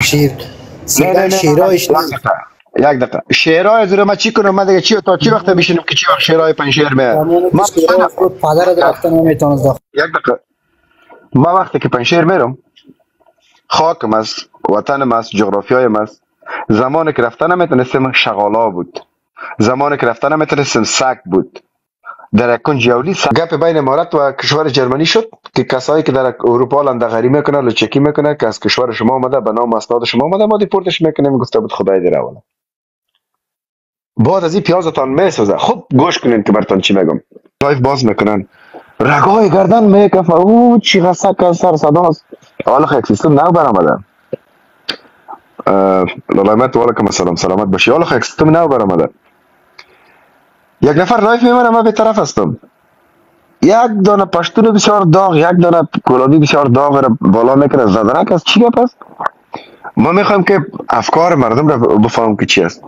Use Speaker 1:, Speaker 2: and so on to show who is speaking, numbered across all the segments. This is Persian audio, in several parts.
Speaker 1: پنجشیر سیدن شیرایش نیست.
Speaker 2: یک دقیقه شیرای زیر ما چی کنم؟ ما دیگه چی تا چی وقت بشینم که چی وقت شیرای پنجشیر میاد؟
Speaker 1: ما خود پدر درختن نمیتونم داخل.
Speaker 2: یک دقیقه ما وقتی که پنجشیر میرم خاکم است، وطنم است، جغرافیایم است. زمانی که رفتن نمیتونستم شغالا بود، زمانی که رفتن نمیتونستم سگ بود. در یک کنج جولی گپ بین امارات و کشور جرمنی شد که کسایی که در اروپا لندغری میکنه لچکی میکنه که از کشور شما آمده به نام اسناد شما آمده ما دیپورتش میکنیم. گفته بود خدای دیر اوله بعد از این پیازتان میسازه. خب گوش کنین که براتون چی میگم. لایف باز میکنن رگای گردن میکفه او چی غسک سر صداست. حالا خیلی سیستم نو برآمده. لالایمت و علیکم السلام سلامت باشی. حالا خیلی سیستم نو برآمده. یک نفر لایف میمونه ما به طرف هستم. یک دانه پشتون بسیار داغ، یک دانه گلابی بسیار داغ را بالا میکنه زدنک است. چی گپ است؟ ما میخوایم که افکار مردم را بفهمیم که چی است.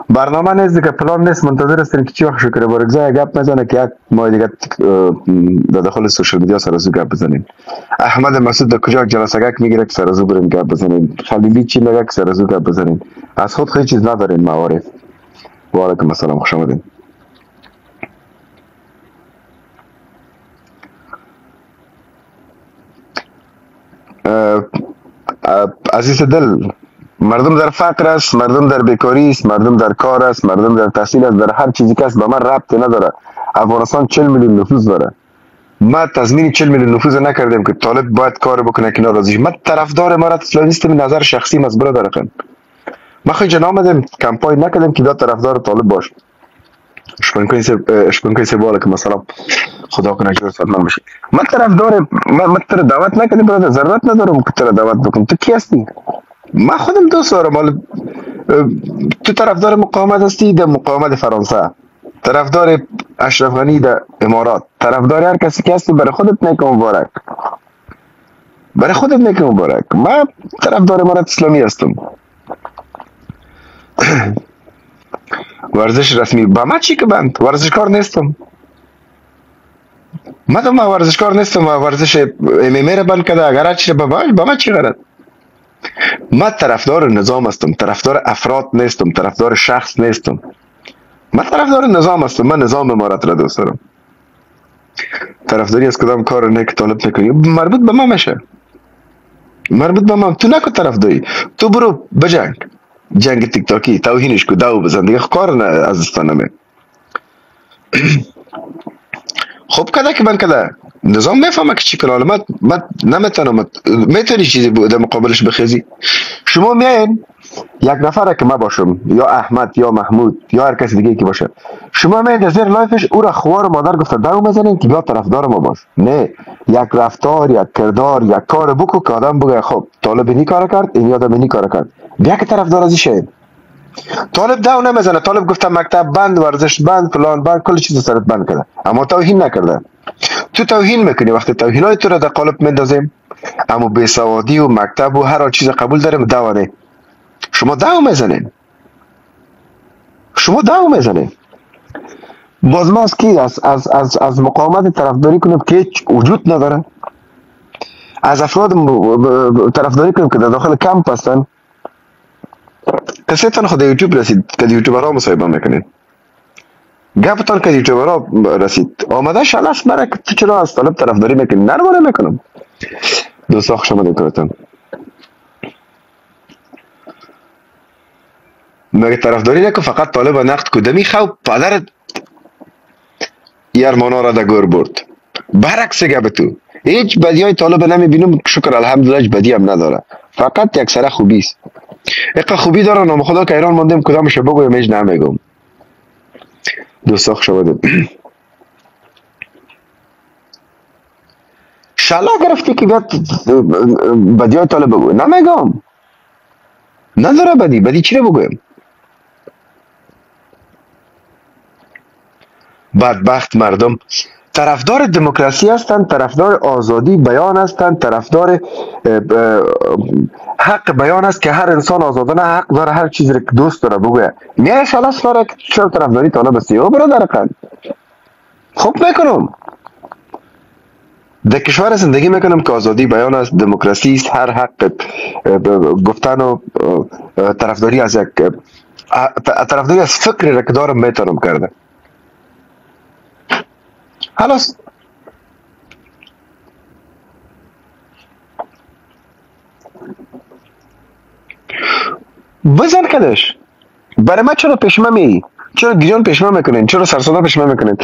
Speaker 2: برنامه نیست که پلان نیست، منتظر هستیم که چی وقت شکر برگزار گپ میزنه که یک ماه دیگه در داخل سوشال میدیا سر از گپ بزنیم. احمد مسعود در کجا جلسه میگیره که سر از بریم گپ بزنیم. خلیلی چی میگه که سر از گپ بزنیم. از خود خیلی چیز ندارین معارف. و علیکم السلام خوش آمدین. عزیز دل، مردم در فقر است، مردم در بیکاری است، مردم در کار است، مردم در تحصیل است، در هر چیزی که است به من ربط نداره. افغانستان 40 میلیون نفوس داره. ما تضمین 40 میلیون نفوس نکردیم که طالب باید کار بکنه که ناراضی. ما طرفدار امارت اسلامی نیستم، نظر شخصی از برادر خان. ما خیلی نامدیم کمپاین نکردیم که دا طرفدار طالب باش. اشپن کیسه بالا که مثلا خدا کنه جور سلمان بشی. من طرفدار ما تر دعوت نکردیم برادر، ضرورت ندارم که تر دعوت بکنم. تو کی هستی؟ ما خودم دوست دارم. تو طرفدار مقاومت هستی در مقاومت فرانسه، طرفدار اشرف غنی در امارات، طرفدار هر کسی که هستی برای خودت نیک مبارک، برای خودت نیک مبارک. من طرفدار امارت اسلامی هستم. ورزش رسمی با ما چی که بند ورزشکار نیستم. من ورزشکار نیستم. ورزش MMA را بند کرده اگر چی با ما چی غرض. من طرفدار نظام هستم، طرفدار افراد نیستم، طرفدار شخص نیستم. من طرفدار نظام هستم. من نظام امارات را دوست دارم. طرفداری از کدام کار نیک طالب نکنی مربوط به ما میشه، مربوط به ما. تو نکو طرفداری، تو برو بجنگ، جنگ تیک تاکی توهینش کو داو بزن دیگه کار از استانمه. خب کدا که من کدا نظام میفهمه که چی کنه. من نمیتونم. میتونی چیزی در مقابلش بخیزی. شما میاین یک نفره که ما باشم یا احمد یا محمود یا هر کسی دیگه که باشه، شما میاین زیر لایفش او را خوار مادر گفته داو بزنین که بیا طرفدار ما باش. نه، یک رفتار، یک کردار، یک کار بکو که آدم بگه خب طالب اینی کار کرد، این آدم اینی کار کرد، بیا که طرفدار ازی شید. طالب داو نمیزنه. طالب گفته مکتب بند، ورزش بند، فلان بند، کل چیز سرت بند کرده، اما توهین نکرده. تو توهین میکنی. وقتی توهینای تو را در قالب میندازیم، اما بیسوادی و مکتب و هر چیز قبول داریم داو نه. شما داو میزنین، شما داو میزنین. باز ما از کی از مقاومت طرفداری کنیم که هیچ وجود نداره. از افراد طرفداری کنیم که در داخل کمپ هستن. کسیتان خود یوتیوب رسید که یوتیوبرها مصاحبه میکنین. گپتان که یوتیوبرها رسید آمده شلش برای که تو چرا از طالب طرفداری میکنی؟ نرمانه میکنم. دوستا خوش آمدید کنتم. مگه طرفداری نکن فقط طالب نقد کدمی خو پدرت یارمانا را در گور برد. برعکس گپ تو هیچ بدی های طالب نمیبینم. شکر الحمدلله هیچ بدی هم نداره. فقط یک سره خوبی است. اقا خوبی داره نام خدا که ایران ماندیم کدامش بگویم هیچ نمیگم. دوستا خوش آمدید. شلا گرفتی که بیاد بدی های طالب بگویم. نمیگم، نداره بدی چی رو بگویم. بدبخت مردم طرفدار دموکراسی هستند، طرفدار آزادی بیان هستند، طرفدار حق بیان است که هر انسان آزادانه حق داره هر چیزی که دوست داره بگه. میای شلاس داره که چرا طرفداری طالب هستی؟ او برادر خان خوب میکنم. در کشور زندگی میکنم که آزادی بیان است، دموکراسی است، هر حق گفتن و طرفداری از یک طرفداری از فکری را که دارم میتونم کرده. خلاص بزن کدش. برای ما چرا پشمه می؟ چرا گیران پشمه میکنین؟ چرا سرساده پشمه میکنین؟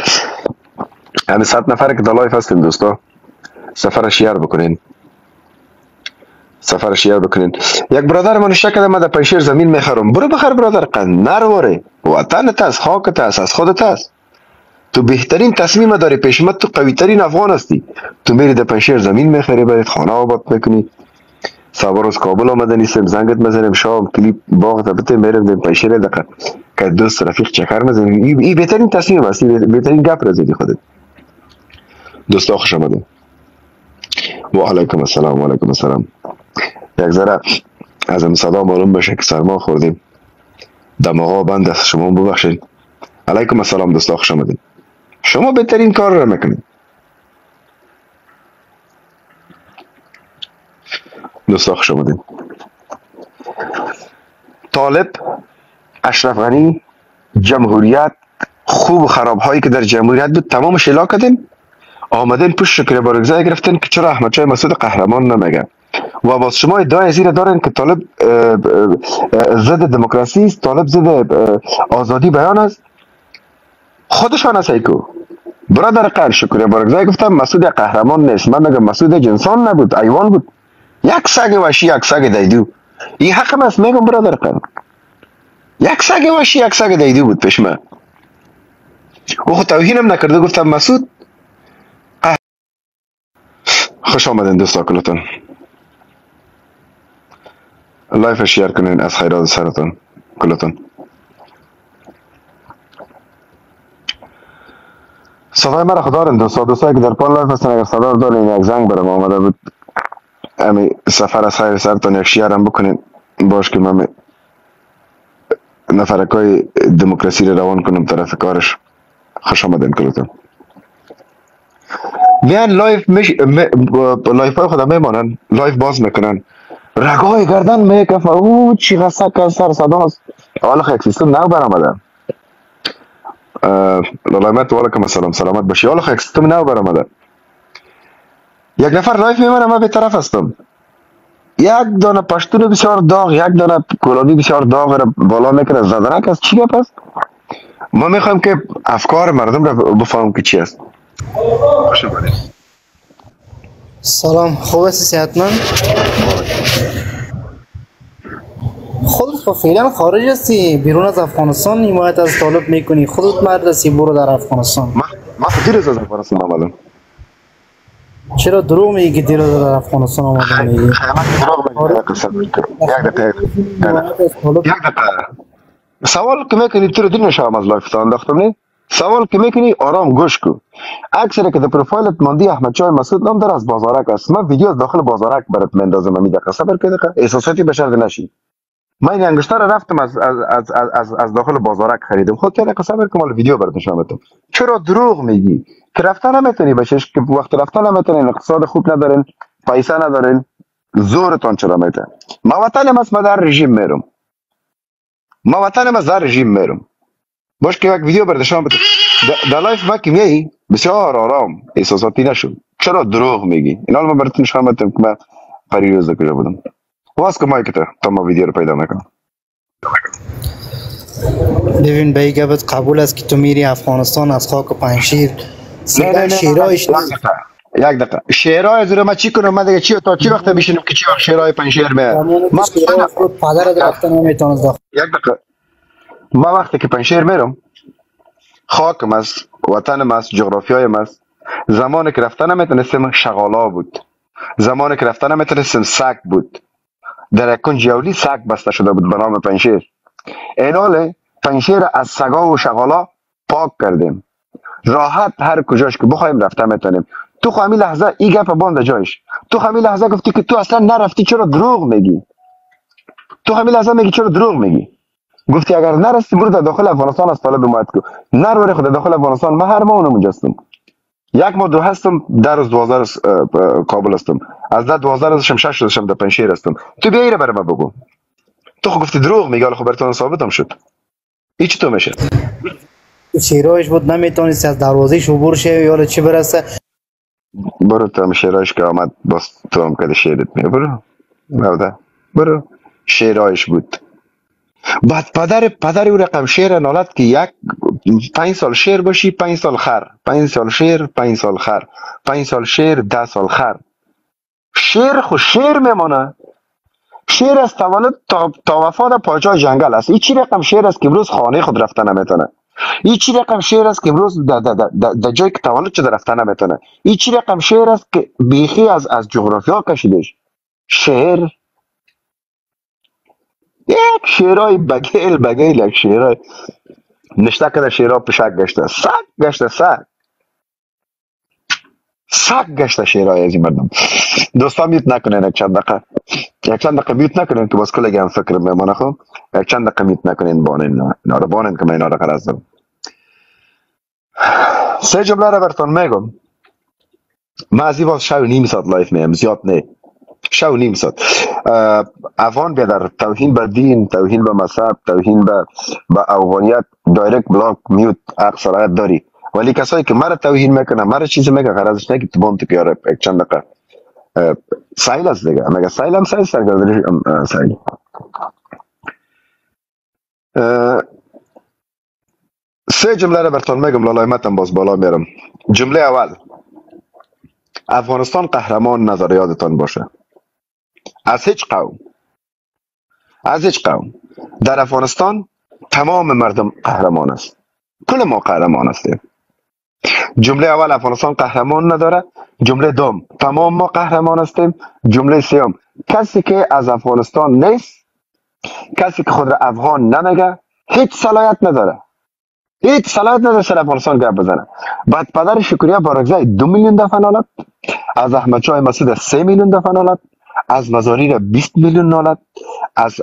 Speaker 2: همین 100 نفر که در لایف هستین دوستا، سفر شیار بکنین، سفر شیار بکنین. یک برادر من شک کرده، من در پنشیر زمین میخرم. برو بخر برادر، قند نرواره، وطنت است، خاکت است، از خودت است. تو بهترین تصمیم داری، پیشمت تو قوی ترین افغان هستی. تو میری در پنشیر زمین میخری، باید خانه آباد میکنی. سوار از کابل آمده نیستم، زنگت مزنیم، شام کلیپ باغ تبته میرم در پنشیر دقیقه که دوست رفیق چکر مزنیم. این بهترین تصمیم است، بهترین گپ را زدی خودت. دوستا خوش آمدین. و علیکم السلام و علیکم السلام. یک ذره از این صدا معلوم بشه که سرما خوردیم، دماغا بند است، شما ببخشید. علیکم السلام دوستا خوش آمدین. شما بهترین کار را میکنید دوستا خوش آمدین. طالب، اشرف غنی، جمهوریت، خوب و خراب هایی که در جمهوریت بود تمام شیلا کردین، آمدین پشت شکر بارگزای گرفتن که چرا احمد شاه مسعود قهرمان نمیگه. و باز شما ادعای زیر دارن که طالب ضد دموکراسی است، طالب ضد آزادی بیان است. خودشان است ایکو. برادر قهر شکر بارگزای گفتم مسعود قهرمان نیست، من میگم مسعود جنسان نبود، ایوان بود، یک سگ وحشی، یک سگ دیدو. این حق است، میگم برادر قهر، یک سگ وحشی، یک سگ دیدو بود پیش من. او خود توهینم نکرده، گفتم مسعود. خوش آمدین دوستا کلتون. لایف شیر کنین از خیرات سرتون کلتون. صدای مرا خدا دارین دوستایی که در پان لایف هستن، اگر صدا دارین یک زنگ برام آمده بود، امی سفر از خیر سرتون یک شیرم بکنین باش که من نفرکای دموکراسی رو روان کنم طرف کارش. خوش آمدین کلتون. میان لایف لایف های خدا میمانن، لایف باز میکنن، رگای گردن میکفه، او چی غسک سر صداست. حالا خیلی سیستم نو برآمده. لالایمت و علیکم السلام، سلامت باشی. حالا خیلی سیستم نو برآمده. یک نفر لایف میمانه، من به طرف هستم، یک دانه پشتون بسیار داغ، یک دانه کلانی بسیار داغ را بالا میکنه، زدنک است. چی گپ است؟ ما میخوایم که افکار مردم را بفهمم که چی است. خوش آمدید.
Speaker 1: سلام، خوب هستی؟ صحتمند؟ خودت خب فعلا خارج هستی، بیرون از افغانستان حمایت از طالب میکنی، خودت مرد هستی، برو در افغانستان.
Speaker 2: ما دیر از افغانستان آمدم.
Speaker 1: چرا دروغ میگی که دیر در افغانستان آمدم میگی؟
Speaker 2: یک دقیقه سوال که میکنی تو رو دیر نشام از لایف تا انداختم نی؟ سوال که میکنی آرام گوش کو. اکثر که در پروفایلت ماندی احمد شاه مسعود نام داره، از بازارک است. من ویدیو داخل بازارک برات میندازم، امی دقیقه صبر که دقیقه احساساتی بشر نشی. من این انگشتر رفتم از داخل بازارک خریدم. خود که دقیقه صبر که مال ویدیو برات نشون بدم. چرا دروغ میگی که رفتن نمیتونی بشش، که وقت رفتن نمیتونین، اقتصاد خوب ندارین، پیسه ندارین، زورتون چرا میته؟ ما وطنم است، ما در رژیم میرم، ما وطنم است، در رژیم میرم. باش که یک ویدیو برداشتم بده در لایف ما که میایی بسیار آرام احساساتی نشو. چرا دروغ میگی؟ اینا من براتون نشون بدم که من پریروز کجا بودم. واس که مایک تا ما ویدیو رو پیدا میکنم.
Speaker 1: ببین به این گپت قبول است که تو میری افغانستان از خاک پنجشیر سیدن شیرایش
Speaker 2: یک دقیقه شیرای زیر ما چی کنم؟ من دیگه چی تا چی وقت میشینم که چی وقت شیرای پنجشیر میاد؟ ما
Speaker 1: پدر درخت نمیتونم داخل.
Speaker 2: یک دقیقه ما وقتی که پنجشیر میرم، خاکم است، وطنم است، جغرافیایم است. زمانی که رفتن نمیتونستم شغالا بود، زمانی که رفتن نمیتونستم سگ بود. در یک کنج جولی سگ بسته شده بود به نام پنجشیر. اینال پنجشیر از سگا و شغالا پاک کردیم، راحت هر کجاش که بخوایم رفته میتونیم. تو خو همین لحظه این گپ باند جایش، تو همین لحظه گفتی که تو اصلا نرفتی، چرا دروغ میگی؟ تو همین لحظه میگی چرا دروغ میگی؟ گفتی اگر نرستی برو در داخل افغانستان از طالب حمایت کو. نرو خود داخل افغانستان، من هر ماه اونجا هستم. یک ماه دو هستم، در روز 12 روز کابل هستم، از ده 12 روزشم 6 روزشم در پنشیر هستم. تو بیا اینو برای من بگو. تو خب گفتی دروغ میگه، خب براتون ثابتم شد. هیچ تو میشه
Speaker 1: شیرایش بود نمیتونست از دروازه عبور شه یا چی برسه.
Speaker 2: برو تو هم شیرایش که آمد باز تو هم کده شیرت میگه برو نوده برو شیرایش بود. بعد پدر او رقم شیر نالت که یک 5 سال شیر باشی 5 سال خر، 5 سال شیر 5 سال خر، 5 سال شیر 10 سال خر. شیر خو شیر میمانه. شیر از تولد تا وفات پادشاه جنگل است. این چی رقم شیر است که امروز خانه خود رفته نمیتونه؟ این چی رقم شیر است که امروز در جایی که تولد شده رفته نمیتونه؟ این چی رقم شیر است که بیخی از جغرافیا کشیدش؟ شیر یک شیرای بگیل یک شیرای نشته که در شیرها پشک گشته سگ گشته شیرهای از این مردم. دوستان میوت نکنین یک چند دقیقه میوت نکنین که باز کلگی هم فکر میمانه. خب یک چند دقیقه میوت نکنین بانین که من اینا را قرض دارم. سه جمله را براتون میگم. من از این باز 6.5 ساعت لایف میم، زیاد نه 6.5 ساعت. افغان بیادر توهین به دین، توهین به مذهب، توهین به افغانیت دایرکت بلاک میوت حق صلاحیت داری، ولی کسایی که مرا توهین میکنه مرا چیزی میگه غرضش نه که تو بانت بیاره یک چند دقیقه سایل است دیگه. مگه سایل هم سایل سرگردری سایل. سه جمله را براتون میگم لالایمتم باز بالا میرم. جمله اول، افغانستان قهرمان نظر یادتان باشه. از هیچ قوم در افغانستان تمام مردم قهرمان است. کل ما قهرمان هستیم. جمله اول، افغانستان قهرمان نداره. جمله دوم، تمام ما قهرمان هستیم. جمله سوم، کسی که از افغانستان نیست، کسی که خود را افغان نمیگه، هیچ صلاحیت نداره سر افغانستان گپ بزنه. بعد پدر شکریه بارگزای 2 میلیون دفعه نالد، از احمد شاه مسعود 3 میلیون دفعه نالد، از مزاری 20 میلیون نالد،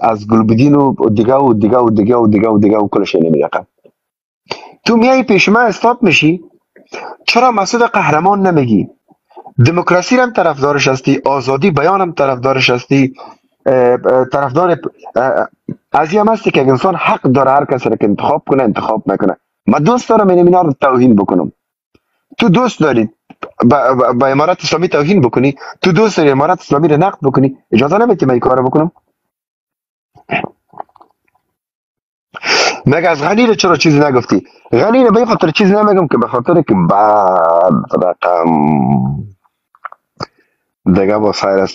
Speaker 2: از گلبدین و دیگه و کلش نمیگه. تو میای پیش من استاد میشی، چرا مسعود قهرمان نمیگی؟ دموکراسی هم طرفدارش هستی، آزادی بیان هم طرفدارش هستی، طرفدار از این هم هستی که انسان حق داره هر کسی را که انتخاب کنه انتخاب نکنه. من دوست دارم اینا رو توهین بکنم. تو دوست داری با امارت اسلامی توهین بکنی، تو دوست داری امارت اسلامی رو نقد بکنی، اجازه نمیدی من این کارو بکنم. مگه از غنی رو چرا چیزی نگفتی؟ غنی رو به خاطر چیزی نمیگم که به خاطر که بعد رقم دیگه با سایر از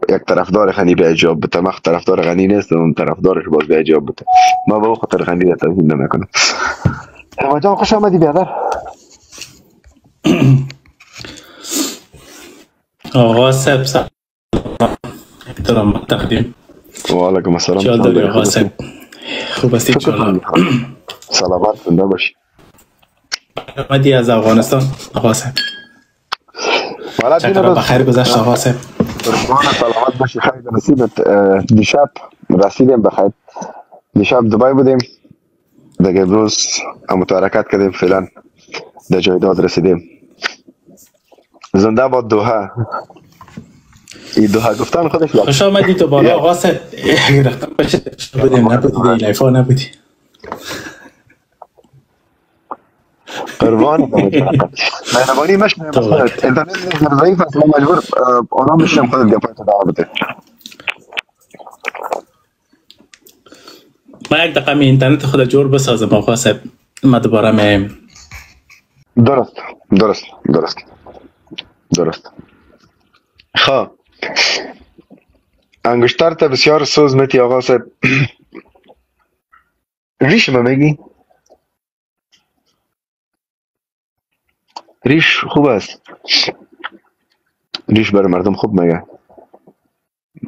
Speaker 2: یک طرفدار غنی به اجاب بده. من طرفدار غنی نیستم، اون طرفدارش باز به اجاب بده. ما به خاطر غنی رو توهین نمیکنم. اما جان خوش آمدی بیادر.
Speaker 3: آقا سب احترام تقدیم.
Speaker 2: و علیکم السلام.
Speaker 3: چه داری آقا سب؟ خوب هستی چالا؟
Speaker 2: سلامت زنده باشی.
Speaker 3: آمدی از افغانستان آقا سب؟ چکر بخیر گذشت آقا سب؟
Speaker 2: سلامت باشی. خیلی نصیبت. دیشب رسیدیم بخیر. دیشب دبی بودیم دیگه، امروز متحرکت کردیم، فعلا در جایداد رسیدیم. زنده باد دوحه. این دوحه گفتن خودش لازم.
Speaker 3: خوش آمدی تو بالا آقا سب. رقم بشه بودیم نبودی دی لایفا نبودی.
Speaker 2: قربان مهربانی مش اینترنت ضعیف است، مجبور آرام بشم خودت گپای تو دعوا بده.
Speaker 3: ما یک دقیقه اینترنت خود جور بسازم آقا سب، ما دوباره میم.
Speaker 2: درست. خواه انگشتر تا بسیار سوز میتی آقا صاحب. ریش ما میگی؟ ریش خوب است. ریش برای مردم خوب میگه،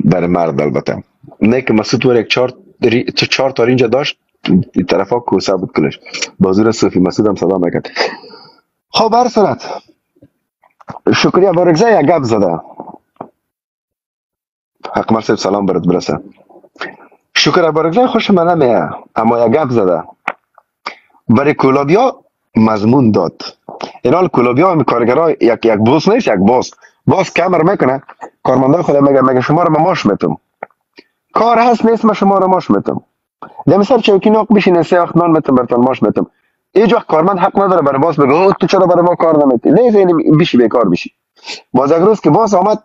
Speaker 2: برای مرد البته نه که مسعود ور یک 4 تا اینجا داشت این طرفا کوسه بود کلش. بازور صوفی مسعود هم صدا میکرد. خب هر صورت شکریه بارگزای یک گپ زده. حق صاحب سلام برات برسه. شکر بارگزای خوش من نمیه، اما یک گپ زده برای کولابیا مضمون داد. اینا کلوبیا هم کارگرای یک بوس نیست، یک باز کمر میکنه، کارمندا خود میگه شما رو ماش میتم، کار هست نیست ما شما رو ماش میتم، مثلا چوکی ناق بشین 3 وقت نان میتم براتون ماش میتم. هیچ وقت کارمند حق نداره برای باس بگه تو چرا برای ما کار نمیتی، نه این بشی بیکار بشی. باز یک روز که باس آمد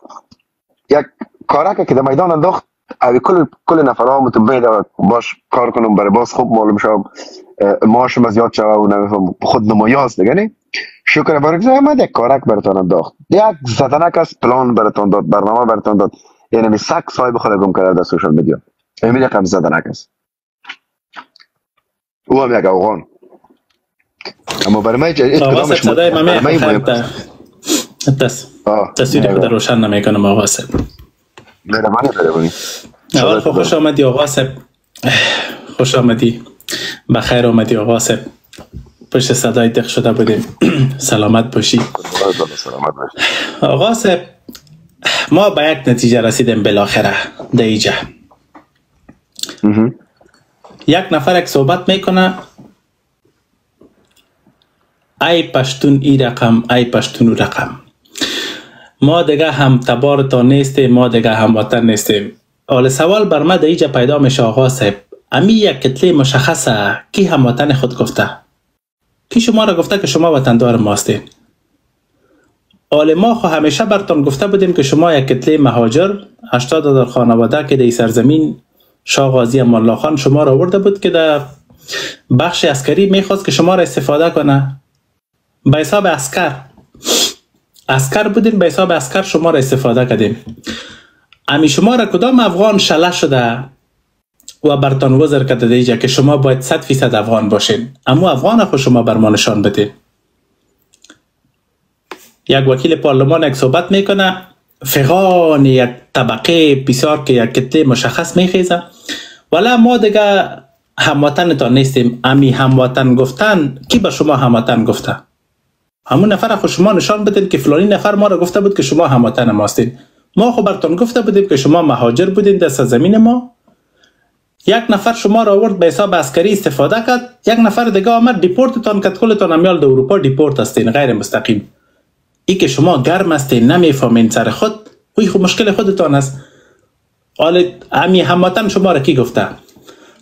Speaker 2: یک کارک که در میدان انداخت، اوی کل نفرها متبعید باش کار کنم برای باس خوب معلوم شد معاشم از یاد شد و نمیفهم خود نمایاست دیگه نه. شکر برای آمد یک کارک براتون انداخت، یک زدنک از پلان براتون داد، برنامه براتون داد، یعنی سگ صاحب خود گم کرده در سوشال میدیا. همین یک زدنک است. او هم یک افغان. اما برای من
Speaker 3: آقا صدای من تصویری خود روشن نمیکنم آقا صاحب.
Speaker 2: مهربانی بکنید.
Speaker 3: اول خوش آمدی آقا صاحب. خوش آمدی. بخیر آمدی آقا صاحب. پشت صدای دق شده بودیم. سلامت باشی. آقا صاحب ما به یک نتیجه رسیدیم بالاخره دیجا. یک نفر یک صحبت میکنه ای پشتون ای رقم، ای پشتون رقم، ما دیگه هم تبارتان نیستیم، ما دیگه هم وطن نیستیم. حالا سوال بر ما دیجا پیدا میشه آقا صاحب، امی یک کتله مشخصه کی هم وطن خود گفته؟ کی شما را گفته که شما وطندار ماستین؟ حالا ما خو همیشه برتان گفته بودیم که شما یک کتله مهاجر 80,000 خانواده که در سرزمین شاه غازی امان الله خان شما را آورده بود که در بخش عسکری میخواست که شما را استفاده کنه. به حساب عسکر بودین، به حساب عسکر شما را استفاده کردیم. امی شما را کدام افغان شله شده و برتان وزر کرده دیجا که شما باید 100% افغان باشین؟ اما افغان خود شما بر ما نشان بدین. یک وکیل پارلمان یک صحبت میکنه فغان یک طبقه بسیار که یک کتله مشخص میخیزه، ولی ما دیگه هموطن تا نیستیم. امی هموطن گفتن کی به شما هموطن گفته؟ همون نفر خود شما نشان بدین که فلانی نفر ما را گفته بود که شما هموطن ماستین. ما خود برتون گفته بودیم که شما مهاجر بودین در سرزمین ما. یک نفر شما را آورد به حساب عسکری استفاده کرد، یک نفر دیگه آمد دیپورتتان کرد، کلتان امیال در اروپا دیپورت هستین غیر مستقیم. ای که شما گرم هستین نمیفهمین سر خود، وی خود مشکل خودتان است. حالا امی هموطن شما را کی گفته؟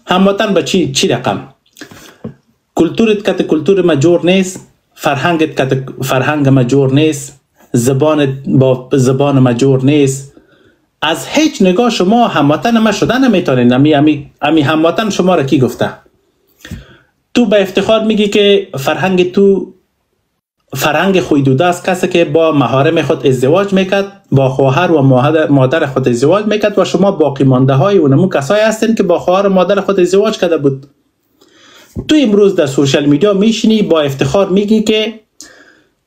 Speaker 3: هموطن به چی رقم؟ کلتورت که کلتور ما جور نیست، فرهنگت که فرهنگ ما جور نیست، زبانت با زبان ما جور نیست. از هیچ نگاه شما هموطن ما شده نمیتونین. امی هموطن شما را کی گفته؟ تو به افتخار میگی که فرهنگ تو فرهنگ خویدوده است، کسی که با محارم خود ازدواج میکرد، با خواهر و مادر خود ازدواج میکرد و شما باقی مانده های اونمو کسایی هستین که با خواهر و مادر خود ازدواج کرده بود. تو امروز در سوشال میدیا میشینی با افتخار میگی که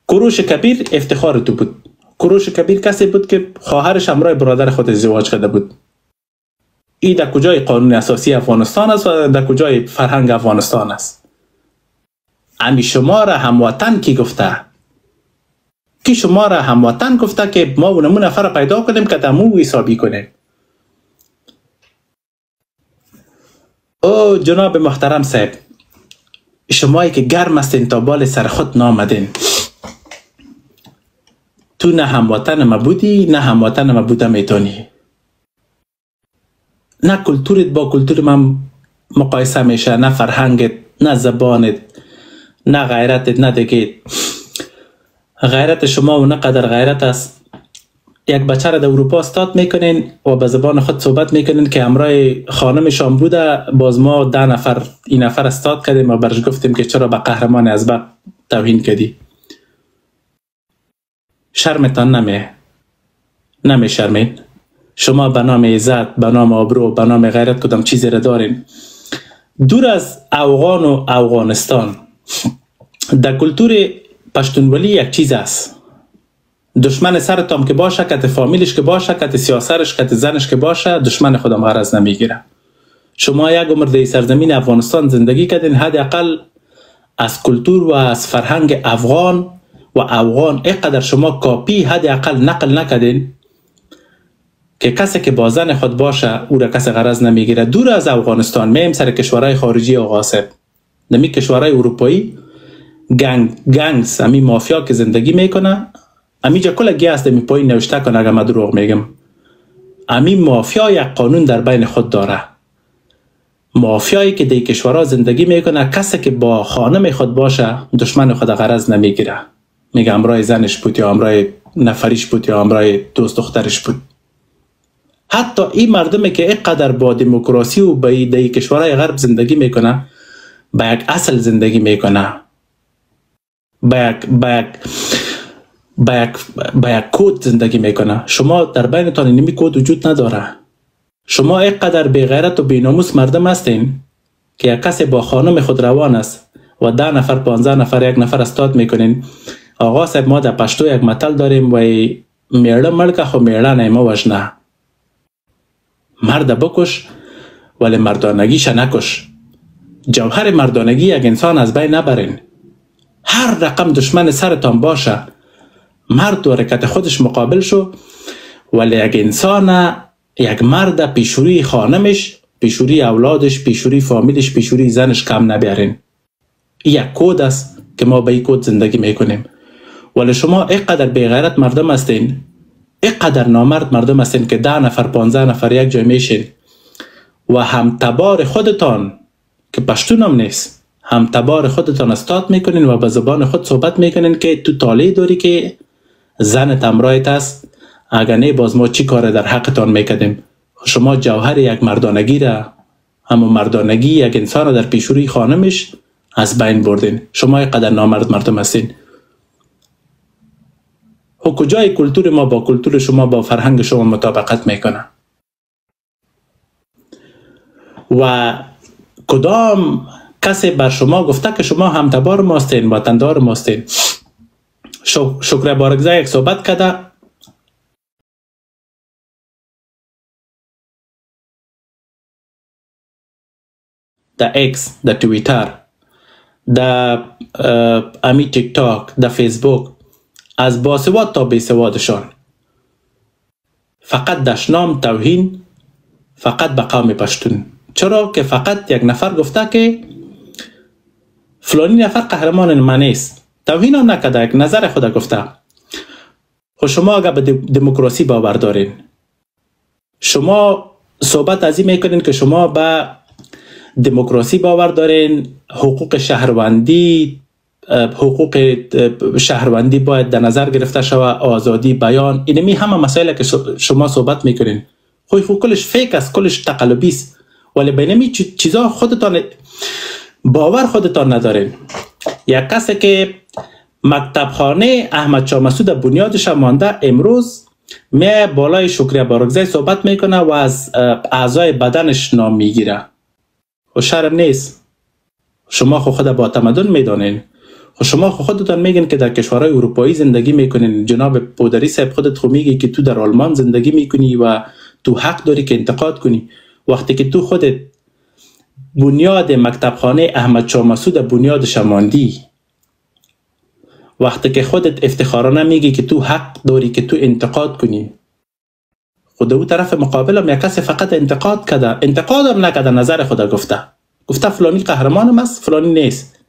Speaker 3: کوروش کبیر افتخار تو بود. کوروش کبیر کسی بود که خواهرش همراه برادر خود ازدواج کرده بود. این در کجای قانون اساسی افغانستان است و در کجای فرهنگ افغانستان است؟ امی شما را هموطن کی گفته؟ کی شما را هموطن گفته که ما اونمون نفر پیدا کنیم که دمو حسابی کنیم؟ او جناب محترم صاحب، شمایی که گرم هستین تا بال سر خود نامدین، تو نه هموطن ما بودی نه هموطن ما بوده میتونی. نه کلتورت با کلتور من مقایسه میشه، نه فرهنگت، نه زبانت، نه غیرتت، نه دیگه. غیرت شما و نه قدر غیرت است. یک بچه را در اروپا استاد میکنین و به زبان خود صحبت میکنین که همراه خانمشان بوده، باز ما 10 نفر این نفر استاد کردیم و برش گفتیم که چرا به قهرمان ازبق توهین کردی. شرمتان نمی شرمین؟ شما به نام عزت، به نام آبرو، به نام غیرت کدام چیزی را دارین؟ دور از افغان و افغانستان، در کلتور پشتونولی یک چیز است. دشمن سرتام که باشه، کت فامیلش که باشه، کت سیاسرش، کت زنش که باشه، دشمن خودم غرض نمیگیره. شما یک عمر در سرزمین افغانستان زندگی کردین، حداقل از کلتور و از فرهنگ افغان و افغان اینقدر شما کاپی حداقل نقل نکردین که کسی که با زن خود باشه او را کسی غرض نمیگیره. دور از افغانستان میم سر کشورهای خارجی آقا صاحب، نمی کشورهای اروپایی گنگس امی مافیا که زندگی میکنه، امی جا کل گی است می پایین نوشته کنه اگر من دروغ میگم. امی مافیا یک قانون در بین خود داره. مافیایی که در کشورها زندگی میکنه، کسی که با خانم خود باشه دشمن خود غرض نمیگیره، میگه همراه زنش بود یا همراه نفریش بود یا همراه دوست دخترش بود. حتی این مردمی که اینقدر با دموکراسی و با در کشورهای غرب زندگی میکنه، با یک اصل زندگی میکنه، با یک کود زندگی میکنه. شما در بینتان اینمی کود وجود نداره. شما اینقدر بی‌غیرت و بی‌ناموس مردم هستین که یک کسی با خانم خود روان است و 10 نفر 15 نفر یک نفر استاد میکنین. آقا صاحب ما در پشتو یک متل داریم و میړه مړ که خو میړه نیمه وژنه. مرد بکش ولی مردانگیش نکش. جوهر مردانگی یک انسان از بین نبرین. هر رقم دشمن سرتان باشه، مرد و حرکت خودش مقابل شو، ولی یک انسان، یک مرد پیشوری خانمش، پیشوری اولادش، پیشوری فامیلش، پیشوری زنش کم نبیارین. یک کود است که ما به این کود زندگی میکنیم. ولی شما اینقدر بی‌غیرت مردم هستین، اینقدر نامرد مردم هستین که 10 نفر 15 نفر یک جای میشین و هم تبار خودتان که پشتون هم نیست، هم تبار خودتان استاد میکنین و به زبان خود صحبت میکنین که تو طالعی داری که زنت همراهت است، اگر نه باز ما چی کار در حقتان میکردیم. شما جوهر یک مردانگی را، همون مردانگی یک انسان را در پیشوری خانمش از بین بردین. شما اینقدر نامرد مردم هستین. و کجای کلتور ما با کلتور شما، با فرهنگ شما مطابقت میکنه؟ و کدام کسی بر شما گفته که شما همتبار ماستین، وطندار ماستین؟ شکر بارگزای یک صحبت کرده در اکس، در تویتر، در امی تیک تاک، در فیسبوک، از باسواد تا بیسوادشان فقط دشنام توهین فقط به قوم پشتون. چرا که فقط یک نفر گفته که فلانی نفر قهرمان من نیست، توهین هم نکرده، یک نظر خود گفته. خب شما اگر به دموکراسی باور دارین، شما صحبت از این میکنین که شما به دموکراسی باور دارین، حقوق شهروندی، حقوق شهروندی باید در نظر گرفته شود، آزادی بیان، اینمی همه مسائل که شما صحبت میکنین خب کلش فیک است، کلش تقلبی است. ولی بینمی چیزا خودتان باور خودتان ندارین. یک کسی که مکتبخانه احمد شاه مسعود بنیادش مانده، امروز می بالای شکریه بارگزای صحبت میکنه و از اعضای بدنش نام میگیره. و شرم نیست؟ شما خود با تمدن میدانین. شما خودتان میگین که در کشورهای اروپایی زندگی میکنین. جناب پودری صاحب خودت خود میگی که تو در آلمان زندگی میکنی و تو حق داری که انتقاد کنی، وقتی که تو خودت بنیاد مکتبخانه احمد شاه مسعود بنیادش ماندی، وقتی که خودت افتخارانه میگی که تو حق داری که تو انتقاد کنی. خود او طرف مقابلم یک کسی فقط انتقاد کرده، انتقادم نکرده، نظر خود گفته فلانی قهرمانم است، فلانی نیست،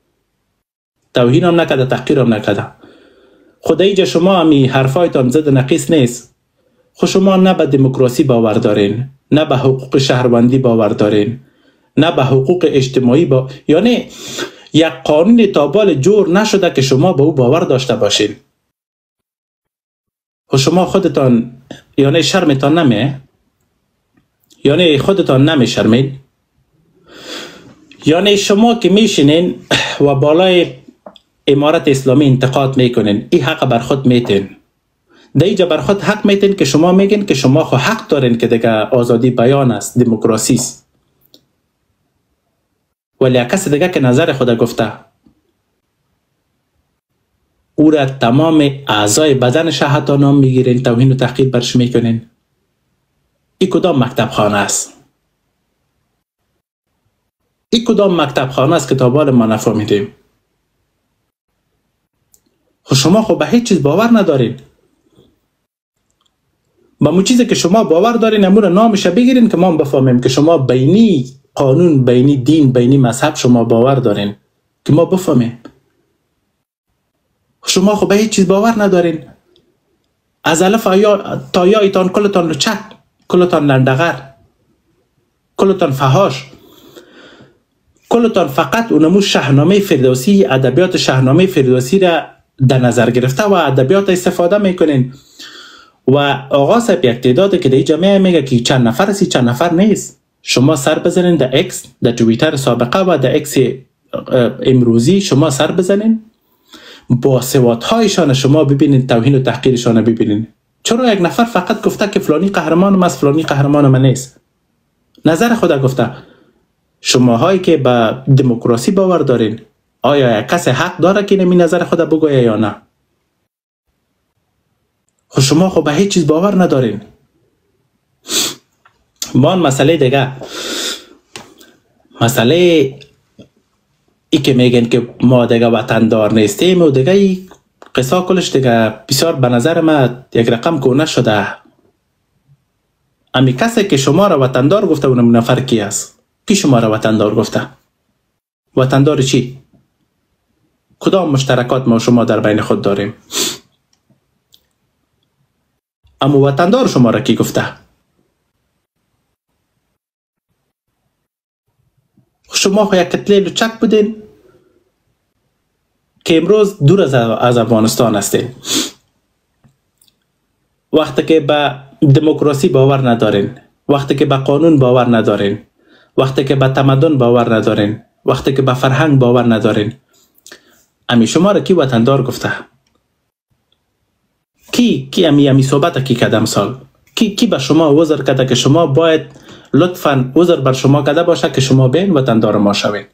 Speaker 3: توهینم نکرده، تحقیرم نکرده. خود اینجا شما همی حرفایتان زد نقیص نیست. خود شما نه به دموکراسی باور دارین، نه به حقوق شهروندی باور دارین، نه به حقوق اجتماعی یعنی یک قانون تابال جور نشده که شما به او باور داشته باشین. و شما خودتان یعنی شرمتان نمیه؟ یعنی خودتان نمی شرمین؟ یعنی شما که میشینین و بالای امارت اسلامی انتقاد میکنین، این حق بر خود میتین. در اینجا بر خود حق میتین که شما میگین که شما خود حق دارین که دیگه آزادی بیان است، دموکراسی است. ولی کسی دیگه که نظر خود گفته، او را تمام اعضای بدنش حتی نام میگیرین، توهین و تحقیر برش میکنین. این کدام مکتب خانه است؟ این کدام مکتب خانه است که تا بال ما نفهمیدیم؟ خب شما خب به هیچ چیز باور ندارین. با مو چیزی که شما باور دارین امور نامش بگیرین که ما بفهمیم که شما بینی قانون، بینی دین، بینی مذهب شما باور دارین که ما بفهمیم. شما خب به هیچ چیز باور ندارین. از الف تا یا ایتان کلتان لچک، کلتان لندغر، کلتان فحاش، کلتان فقط اونمو شاهنامه فردوسی، ادبیات شاهنامه فردوسی را در نظر گرفته و ادبیات استفاده میکنین. و آقا صاحب یک تعداد که در جامعه میگه که چند نفر هستی، چند نفر نیست. شما سر بزنین در اکس، در توییتر سابقه و در اکس امروزی شما سر بزنین، با سواد هایشان شما ببینین، توهین و تحقیرشان ببینین. چرا یک نفر فقط گفته که فلانی قهرمانم است، فلانی قهرمانم نیست؟ نظر خود گفته. شماهایی که به دموکراسی باور دارین، آیا کسی حق داره که نمی نظر خود بگویه یا نه؟ خب شما خب به هیچ چیز باور ندارین. ما مسئله دیگه، مسئله ای که میگن که ما دیگه وطندار نیستیم و دیگه ای قصه کلش دیگه بسیار به نظر ما یک رقم کونه شده. امی کسی که شما را وطندار گفته اونم نفر کی است؟ کی شما را وطندار گفته؟ وطندار چی؟ کدام مشترکات ما شما در بین خود داریم؟ اما وطندار شما را کی گفته؟ شما خو یک کتله لچک بودین که امروز دور از افغانستان هستین. وقتی که به دموکراسی باور ندارین، وقتی که به قانون باور ندارین، وقتی که به تمدن باور ندارین، وقتی که به فرهنگ باور ندارین، امی شما را کی وطندار گفته؟ کی امی صحبت کی کدام سال؟ کی به شما وزر کده که شما باید لطفاً وزر بر شما کده باشه که شما بین وطندار ما شوین؟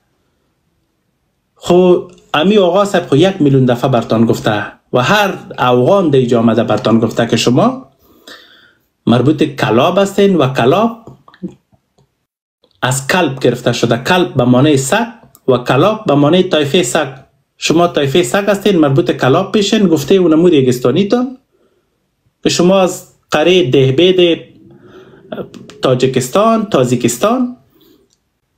Speaker 3: خو امی آقا صاحب خو 1 میلیون دفعه برتان گفته و هر افغان در اینجا آمده برتان گفته که شما مربوط کلاب هستین و کلاب از کلب گرفته شده. کلب به معنی سگ و کلاب به معنی طایفه سگ. شما طایفه سگ هستین، مربوط کلاب پیشین. گفته اونمو ریگستانی تان که شما از قره دهبید تاجیکستان، تازیکستان،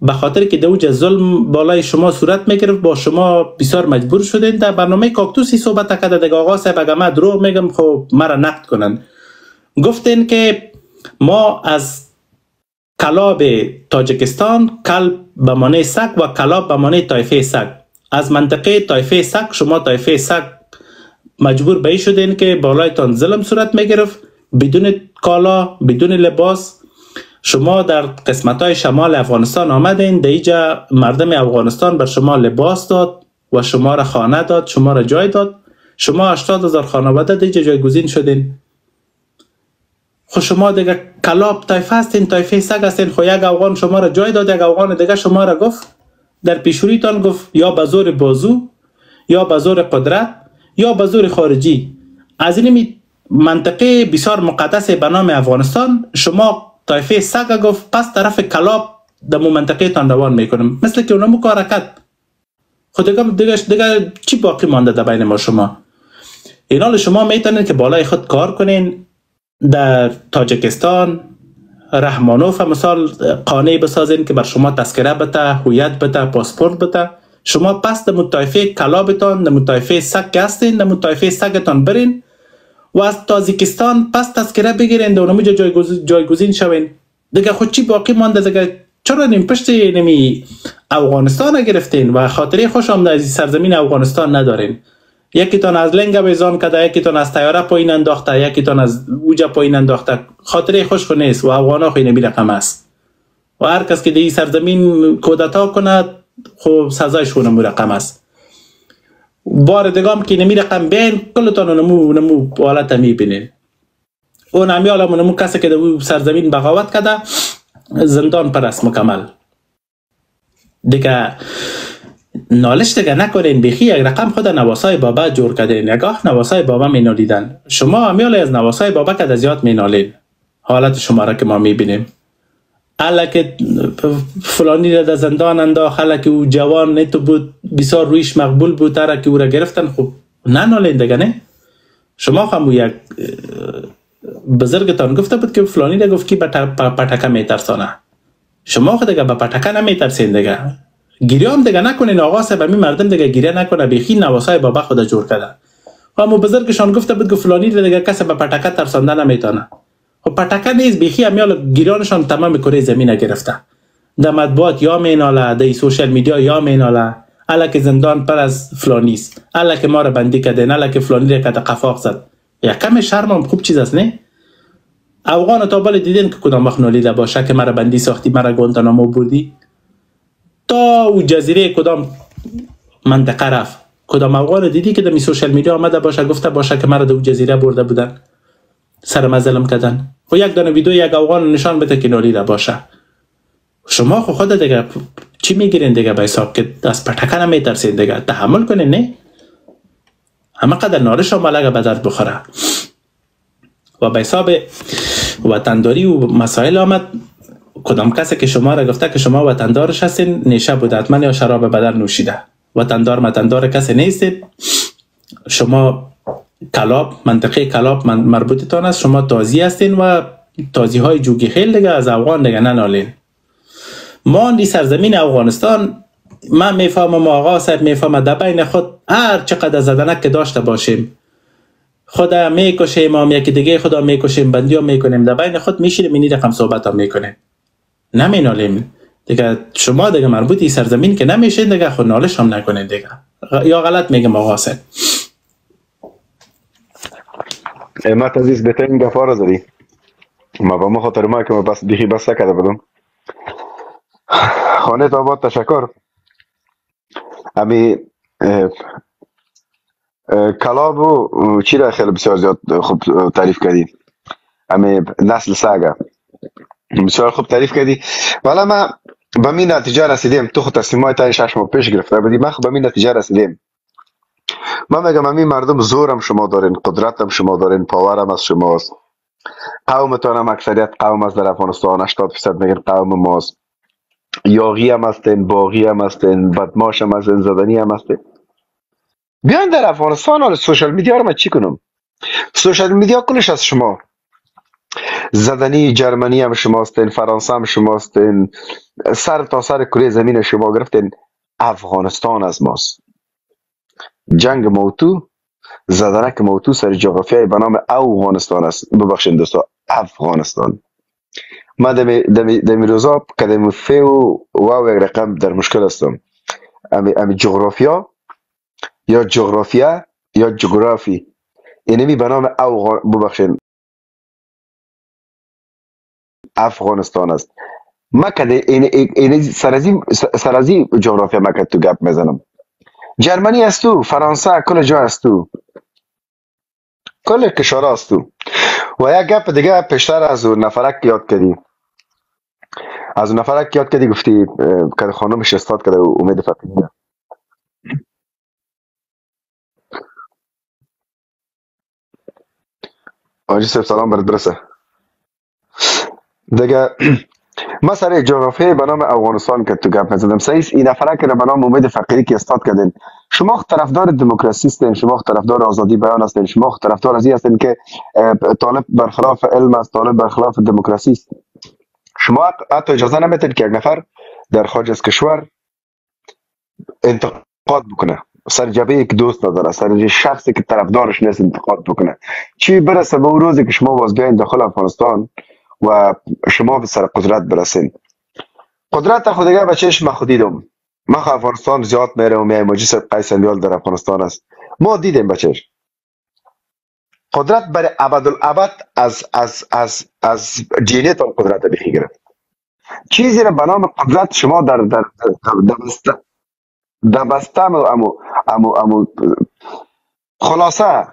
Speaker 3: به خاطر که دوج ظلم بالای شما صورت میگرفت، با شما بسیار مجبور شدین. در برنامه کاکتوسی صحبت کرده دیگه آقا صاحب، اگه من دروغ میگم خب مرا نقد کنن. گفتین که ما از کلاب تاجیکستان، کلب به معنی سگ و کلاب به معنی طایفه سگ، از منطقه طایفه سگ شما طایفه سگ مجبور به این شدین که بالایتان ظلم صورت میگرفت، بدون کالا، بدون لباس. شما در قسمت های شمال افغانستان آمدین، در اینجا مردم افغانستان بر شما لباس داد و شما را خانه داد، شما را جای داد. شما 80,000 خانواده در اینجا جایگزین شدین. خو شما دیگه کلاب طایفه هستین، طایفه سگ هستین. خو یک افغان شما را جای داد، یک افغان دیگه شما را گفت در پیشوریتان گفت یا به زور بازو، یا به زور قدرت، یا به زور خارجی از این منطقه بسیار مقدس به نام افغانستان شما طایفه سگ گفت پس طرف کلاب در منطقه تان روان میکنم. مثل که اونمو کار کرد. خود دیگه چی باقی مانده در بین ما شما؟ این حال شما میتونید که بالای خود کار کنین، در تاجیکستان رحمانوف مثال قانع بسازین که بر شما تذکره بده، هویت بده، پاسپورت بده. شما پس در طایفه کلابتان، در طایفه سگ هستین، در طایفه سگتان برین و از تاجیکستان پس تذکره بگیرین، در اونجا جایگزین شوین. دیگه خود چی باقی مانده دیگه؟ چرا نیم پشت نمی افغانستان گرفتین و خاطره خوش آمده از سرزمین افغانستان ندارین؟ یکی تان از لنگ ویزان کده، یکی تان از طیاره پایین انداخته، یکی تان از اوجا پایین انداخته. خاطره خوش خو نیست و افغانا خو نمی رقم است و هر کس که دی سرزمین کودتا کنه خب سزایش خو نمو رقم است. بار دگام که نمی رقم بین کلتان نمو حالت می بینین. اون همی حالا نمو کسی که در سرزمین بغاوت کده زندان پرست مکمل. دیگه نالش دیگه نکنین. بخی یک رقم خود نواسای بابا جور کردین. یگاه نواسای بابا می نالیدن. شما همی حالا از نواسای بابا که زیاد می نالین. حالت شما را که ما می بینیم. حالا که فلانی را در زندان انداخت، حالا که او جوان نیتو بود، بسیار رویش مقبول بود، تره که او را گرفتن. خب نه نالین دیگه نه. شما خمو یک بزرگتان گفته بود که فلانی را گفت که به پتکه می ترسانه. شما خود دیگه به پتکه نمی ترسین دیگه. گیری هم دیگه نکنین. آقا صاحب همین مردم دیگه گیری نکنه. بخی نواسای بابا خود جور کرده. اما بزرگشان گفته بود که فلانی رو دیگه کسی به پټکه ترسانده نمیتونه. خب پټکه نیست، بیخی امیال گیرانشان تمام کره زمین گرفته. در مطبوعات یا میناله، در سوشل میدیا یا میناله، الا که زندان پر از فلانیست، الا که ما رو بندی کردن، الا که فلانی رو کده قفاق زد. یا کم شرم هم خوب چیز است نه؟ افغان تا بالا دیدین که کدام وقت نالیده باشه که مرا بندی ساختی، مرا گوانتانامو بردی؟ تا او جزیره کدام منطقه رفت؟ کدام افغان دیدی که در سوشل میدیا آمده باشه گفته باشه که مرا در او جزیره برده بودن، سرم ظلم کردن؟ و یک دانه ویدیو یک افغان نشان بده که نالیده باشه. شما خود دیگه چی میگیرین دیگه به حساب که از پټکه نمیترسین دیگه؟ تحمل کنین نه؟ همه قدر ناره شما لگه به درد بخوره. و به حساب وطنداری و مسائل آمد، کدام کسی که شما را گفته که شما وطندارش هستین نیشه بوده حتما یا شراب بدر نوشیده. وطندار کسی نیستید. شما کلاب، منطقه کلاب مربوطتان است. شما تازی هستین و تازی های جوگی خیل دیگه از افغان دیگه ننالین. ما دی سرزمین افغانستان، من میفهمم آقا صاحب میفهمم در بین خود هر چقدر زدنک که داشته باشیم خدا میکشیم، هم یکی دیگه خدا میکشیم، بندی هم میکنیم، در بین خود میشینیم اینی رقم صحبت هم میکنیم، نمینالیم دیگه. شما دیگه مربوطی سرزمین که نمیشین دیگه، خود نالش هم نکنین دیگه. یا غلط میگم آقا صاحب؟
Speaker 2: امت عزیز بهترین گفا را زدی. ما با ما خاطر ما که ما بس بیخی بس کرده بودم. خانه تا آباد تشکر. امی کلاب و چی را خیلی بسیار زیاد خوب تعریف کردی. امی نسل ساگا بسیار خوب تعریف کردی. والا ما به می نتیجه رسیدیم. تو خود تصمیمای تا 6 ماه پیش گرفته بودی. من خود به می نتیجه رسیدیم. من میگم امی مردم زورم شما دارین، قدرتم شما دارین، پاورم از شماست. قومتان هم اکثریت قوم از در افغانستان 80% میگن قوم ماست. یاغی هم هستین، باغی هم هستین، بدماش هم هستین، زدنی هم هستین. بیان در افغانستان حالا سوشال میدیا رو من چی کنم؟ سوشال میدیا کلش از شما. زدنی جرمنی هم شما هستین، فرانسه هم شما هستین، سر تا سر کره زمین شما گرفتین. افغانستان از ماست. جنگ موتو، زدنک موتو سر جغرافیای به نام افغانستان است. ببخشید دوستا، افغانستان. ما دمی روزا کدام فی و واو یک رقم در مشکل هستم. امی جغرافیا یا جغرافیا یا جغرافی اینمی به نام ببخشید افغانستان است. ما کده این سرازی جغرافیا ما کده تو گپ میزنم. جرمنی است تو، فرانسه، کل جا است تو، کل کشور است تو. و یک گپ دیگه پیشتر از اون نفرک یاد کردی. از اون نفرک یاد کردی گفتی که خانمش استاد کرده امید فقیه. آجی صاحب سلام برد برسه. دیگه ما سر جغرافیای به نام افغانستان که تو گپ میزدم. سعیس این نفره که به نام امید فقیری که استاد کردین، شما طرفدار دموکراسی هستین، شما طرفدار آزادی بیان هستین، شما طرفدار ازی هستین که طالب برخلاف علم است، طالب برخلاف دموکراسی است. شما حتی اجازه نمیتین که یک نفر در خارج از کشور انتقاد بکنه، سر جبهه یک دوست نداره، سر شخصی که طرفدارش نیست انتقاد بکنه. چی برسه به اون روزی که شما باز بیاین داخل افغانستان و شما به سر قدرت برسین. قدرت خود دیگه بچهش ما خود دیدم. ما افغانستان زیاد میرم و میایم. مجلس قیس امیال در افغانستان است. ما دیدیم بچهش. قدرت برای ابدالابد از جینیت و قدرت بخی گرفت. چیزی را به نام قدرت شما در دبسته امو خلاصه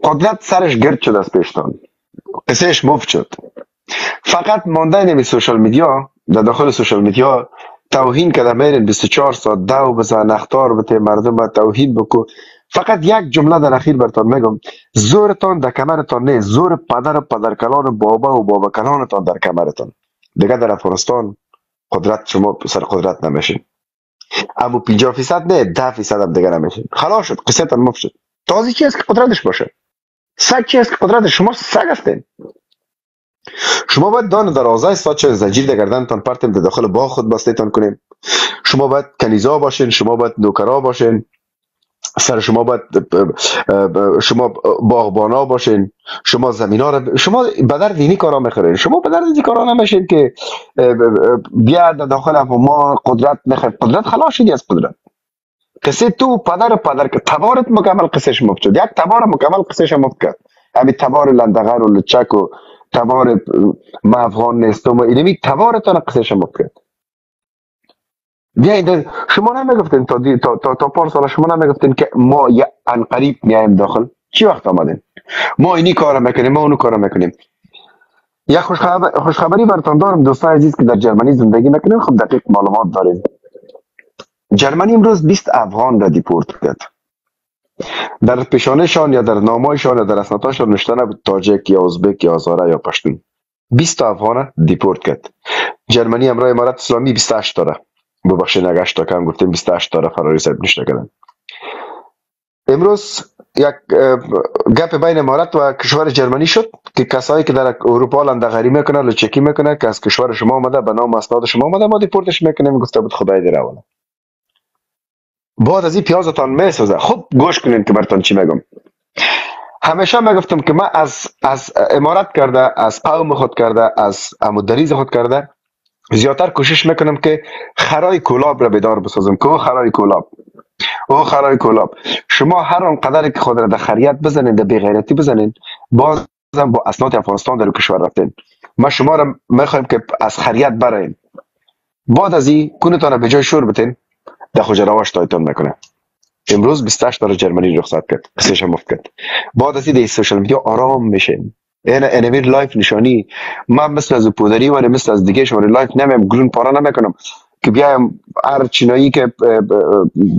Speaker 2: قدرت سرش گرد شد از پیشتان. قصهش مفت شد. فقط مانده نمی سوشال میدیا، در داخل سوشال میدیا توهین کده میرین 24 ساعت دو بزن اختار بته مردم توهین بکو. فقط یک جمله در اخیر برتان میگم، زورتان در کمرتان نه، زور پدر و پدرکلان بابا و بابا کلانتان در کمرتان. دیگه در افغانستان قدرت شما سر قدرت نمیشین. اما 50% نه 10% هم دیگه نمیشین. خلاص شد، قصه تان مفت شد. تازی چی است که قدرتش باشه؟ سگ چی است که قدرتش؟ شما سگ هستین. شما باید دان در آزای ساچ زنجیر در گردنتان پرتیم در داخل باغ خود بستیتان کنیم. شما باید کنیزا باشین، شما باید نوکرا باشین، سر شما باید شما باغبانا باشین، شما زمینا رو شما به درد دینی کارا میخورین، شما به درد دینی کارا نمیشین که بیاد داخل ما قدرت میخواد. قدرت خلاص شدی از قدرت. قصه تو پدر که تبارت مکمل قصهش مفت شد. یک تبار مکمل قصهش مفت کرد. همین تبار لندغر و لچک و تبار ما افغان نیستم و اینمی تبارتان قصهش مفت کرد. بیایید شما نمیگفتین تا پارسال شما نمیگفتین که ما ان قریب میایم داخل. چی وقت آمدین؟ ما اینی کارا میکنیم، ما اونو کارا میکنیم. یک خوشخبری براتون دارم دوستان عزیز که در جرمنی زندگی میکنین. خب دقیق معلومات داریم. جرمنی امروز 20 افغان را دیپورت کرد. در پیشانهشان یا در نامه‌شان یا در اسنادشان نوشته نبود تاجیک یا ازبک یا هزاره یا پشتون. 20 افغان دیپورت کرد. جرمنی امروز امارات اسلامی 28 داره. ببخشید اگه 8 تا کم گفتیم 28 تا فراری ثبت نشده کردن. امروز یک گپ بین امارات و کشور جرمنی شد که کسایی که در اروپا لندغری میکنه لچکی میکنه که از کشور شما اومده به نام اسناد شما اومده ما دیپورتش میکنیم. گفته بود خدای دیر اوله. بعد از این پیازتان میسوزه. خب گوش کنین که براتون چی میگم. همیشه میگفتم که من از امارات کرده، از قوم خود کرده، از عمودریز خود کرده زیادتر کوشش میکنم که خرای کولاب را بیدار بسازم که او خرای کولاب شما هر آنقدر که خود را در خریت بزنین، در بیغیرتی بزنین، بازم با اسناد افغانستان در کشور رفتین. ما شما را میخوایم که از خریت برین. بعد از این کونتان به جای شور بتین در خوجرواش تایتون میکنه. امروز 28 داره جرمنی رخصت کرد، قصهش مفت کرد. بعد از این در سوشال میدیا آرام میشین. این لایف نشانی. من مثل از پودری و مثل از دیگه شما لایف نمیم گرون پارا نمیکنم که بیایم هر چینایی که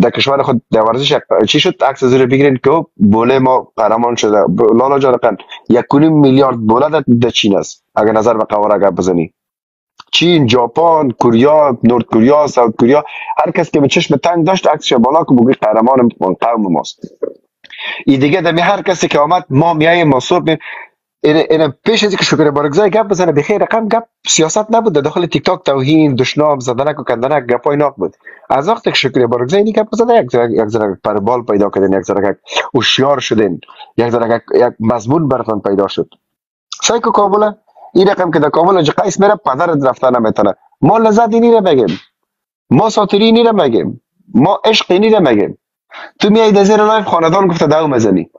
Speaker 2: در کشور خود در ورزش چی شد عکس زیر بگیرین که بوله ما قهرمان شده. لالا جارقن 1.5 میلیارد بوله در چین است اگر نظر به قواره اگر بزنی. چین، ژاپن، کره، نورد کره، ساوت کره، هر کس که به چشم تنگ داشت عکسش بالا که بگی قهرمان قوم ماست. این دیگه دمی هر کسی که آمد ما میایم مصوب این پیش از اینکه شکر بارگزای گپ بزنه بخیر رقم گپ سیاست نبود. داخل تیک تاک توهین دشنام زدنک و کندنک گپای ناک بود. از وقتی که شکر بارگزای این گپ بزنه یک ذره پربال پیدا کردن، یک ذره هوشیار شدین، یک ذره یک مضمون براتون پیدا شد. سایکو کابل این رقم که در کابل اج قیس میره پدرت رفتن نمیتونه. ما لذت اینی رو بگیم، ما ساتری اینی رو بگیم، ما عشق اینی رو بگیم. تو میای در زیر لایف خاندان گفته داو مزنی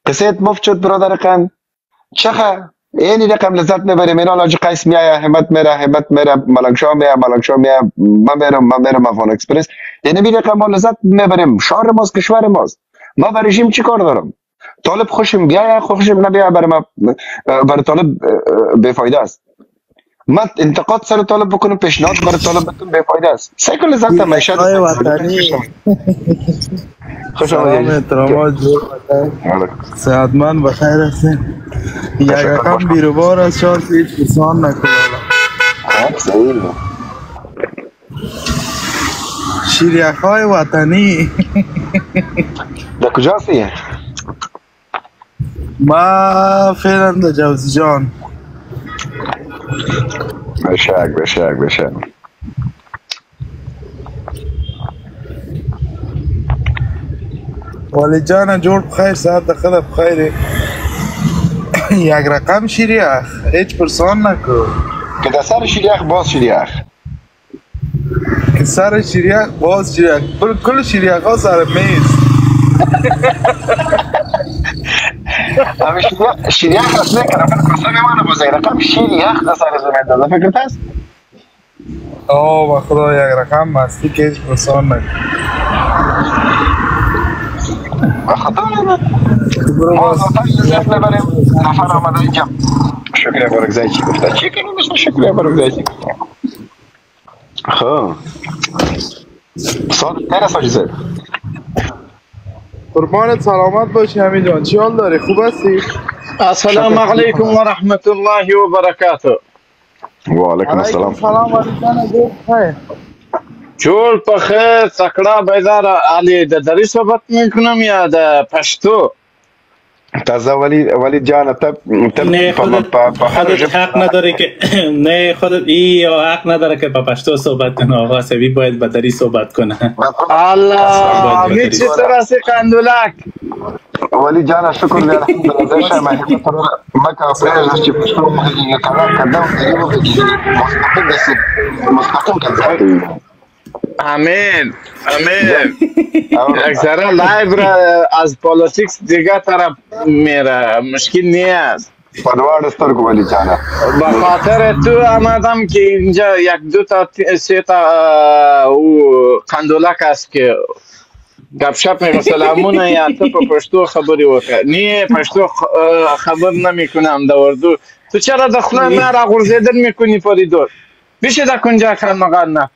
Speaker 2: قصه مفت شد برادر قند چخه اینی رقم لذت میبریم. اینا لاج قیس میایه همت میره ملنگشاه میایه من میرم افغان اکسپرس. یعنی می رقم ما لذت میبریم. شهر ماست، کشور ماست. ما بر رژیم چی کار دارم؟ طالب خوشم بیایه خوشم نبیایه برای طالب بیفایده است. من انتقاد سر طالب بکنم پیشنهاد برای طالب بکنم بیفایده است. سیکل لذت معیشت خوش آمدید.
Speaker 4: احترامات جور صحتمند بخیر هستین. یک رقم بیروبار از شاد هیچ پسان نکنه. شیریخای وطنی
Speaker 2: در کجا هستی؟
Speaker 4: ما فعلا در جوزجان.
Speaker 2: بشک
Speaker 4: والی جان جور بخیر ساعت دخل بخیره. یک رقم شیریخ هیچ پرسان نکن
Speaker 2: که در سر شیریخ باز شیریخ
Speaker 4: که سر شیریخ باز شیریخ کل شیریخ ها سر میز
Speaker 2: شیریخ هست نکنه فکر کسا میمانه بازه رقم شیریخ در سر زمین داده فکرت هست؟
Speaker 4: با خدا یک رقم مستی که هیچ پرسان نکن
Speaker 2: خطا نمید ما ذاتا لذت نبریم. نفر آمده اینجا شکریه بارگزای چی گفته؟ چی کنیم اسم شکریه بارگزای چی گفته؟ خب سال تیر ساجی زید
Speaker 4: قربانت سلامت باشی همین جان. چی حال داری؟ خوب هستی؟
Speaker 5: السلام علیکم و رحمت الله و برکاته.
Speaker 2: و علیکم السلام.
Speaker 4: سلام علیکم.
Speaker 5: چول بخیر تکړه بیدار علی د دری صحبت میکنم یا د پښتو؟
Speaker 2: تازه ولی جان
Speaker 3: نه خودت حق نداره که نه خودت حق نداره که با پشتو صحبت کنه. آقا سوی باید بدری صحبت کنه.
Speaker 5: الله می چطور هستی قندولک؟
Speaker 2: ولی جان شکر الحمدلله شما ما که پرز چې پښتو مخکې کار کړم مستقیم کړم.
Speaker 5: امین اکثرا لایو را از پالیتیکس دیگه طرف میره، مشکل نیست.
Speaker 2: پنوار سترگو ولی جانا
Speaker 5: با خاطر تو آمدم که اینجا یک دو تا سه تا او قندولک است که گپشپ میگه سلامونه یا تو پشتو خبری وکړه. نه پشتو خبر نمیکنم در اردو. تو چرا دخله مرا غرزیدن میکنی پریدور؟ بیشه در کنجا کن مقال نکن.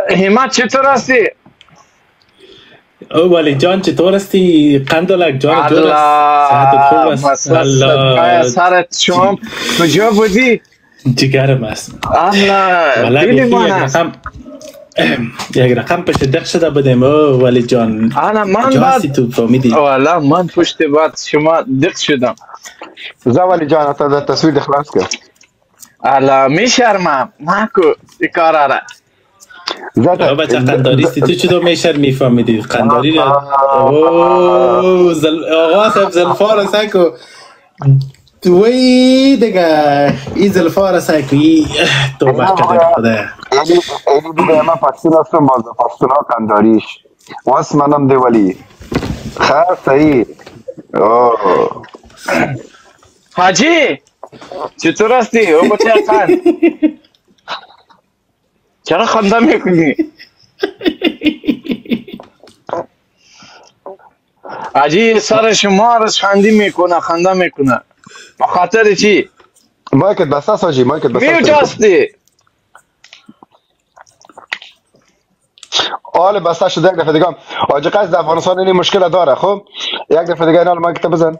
Speaker 5: همت چطور هستی؟
Speaker 3: او ولی جان چطور هستی؟ قندولک جان جور است.
Speaker 5: الله سرت شام کجا بودی؟
Speaker 3: جگرم است.
Speaker 5: الله دیلی من است.
Speaker 3: یک رقم پشت دق شده بودیم. او ولی جان کجا هستی تو فهمیدی؟
Speaker 5: والا من پشت بعد شما دق شدم.
Speaker 2: زا ولی جان تا در تصویر خلاص کرد.
Speaker 5: الله میشرمم نکو کارا را.
Speaker 3: او بچه قنداریستی تو چطور میشرمی فهمیدی؟ قنداری را آقا صاحب زلفا را سکو وی دیگه این زلفا را سکو توبه کده خدا.
Speaker 2: اینی دیگه ما پاکستان هستم باز پاکستان ها قنداریش واس منم دی ولی خیر صحیح.
Speaker 5: حاجی چطور هستی؟ او بچه قند چرا خنده میکنی؟ حاجی سر شما را خنده میکنه خنده میکنه. با خاطر چی؟
Speaker 2: مایکت بساس حاجی مایکت بساس.
Speaker 5: میوجاستی
Speaker 2: آل بسته شده یک دفعه دیگه حاجی قصد افغانستان این مشکل داره. خب یک دفعه دیگه اینا مایکت بزن.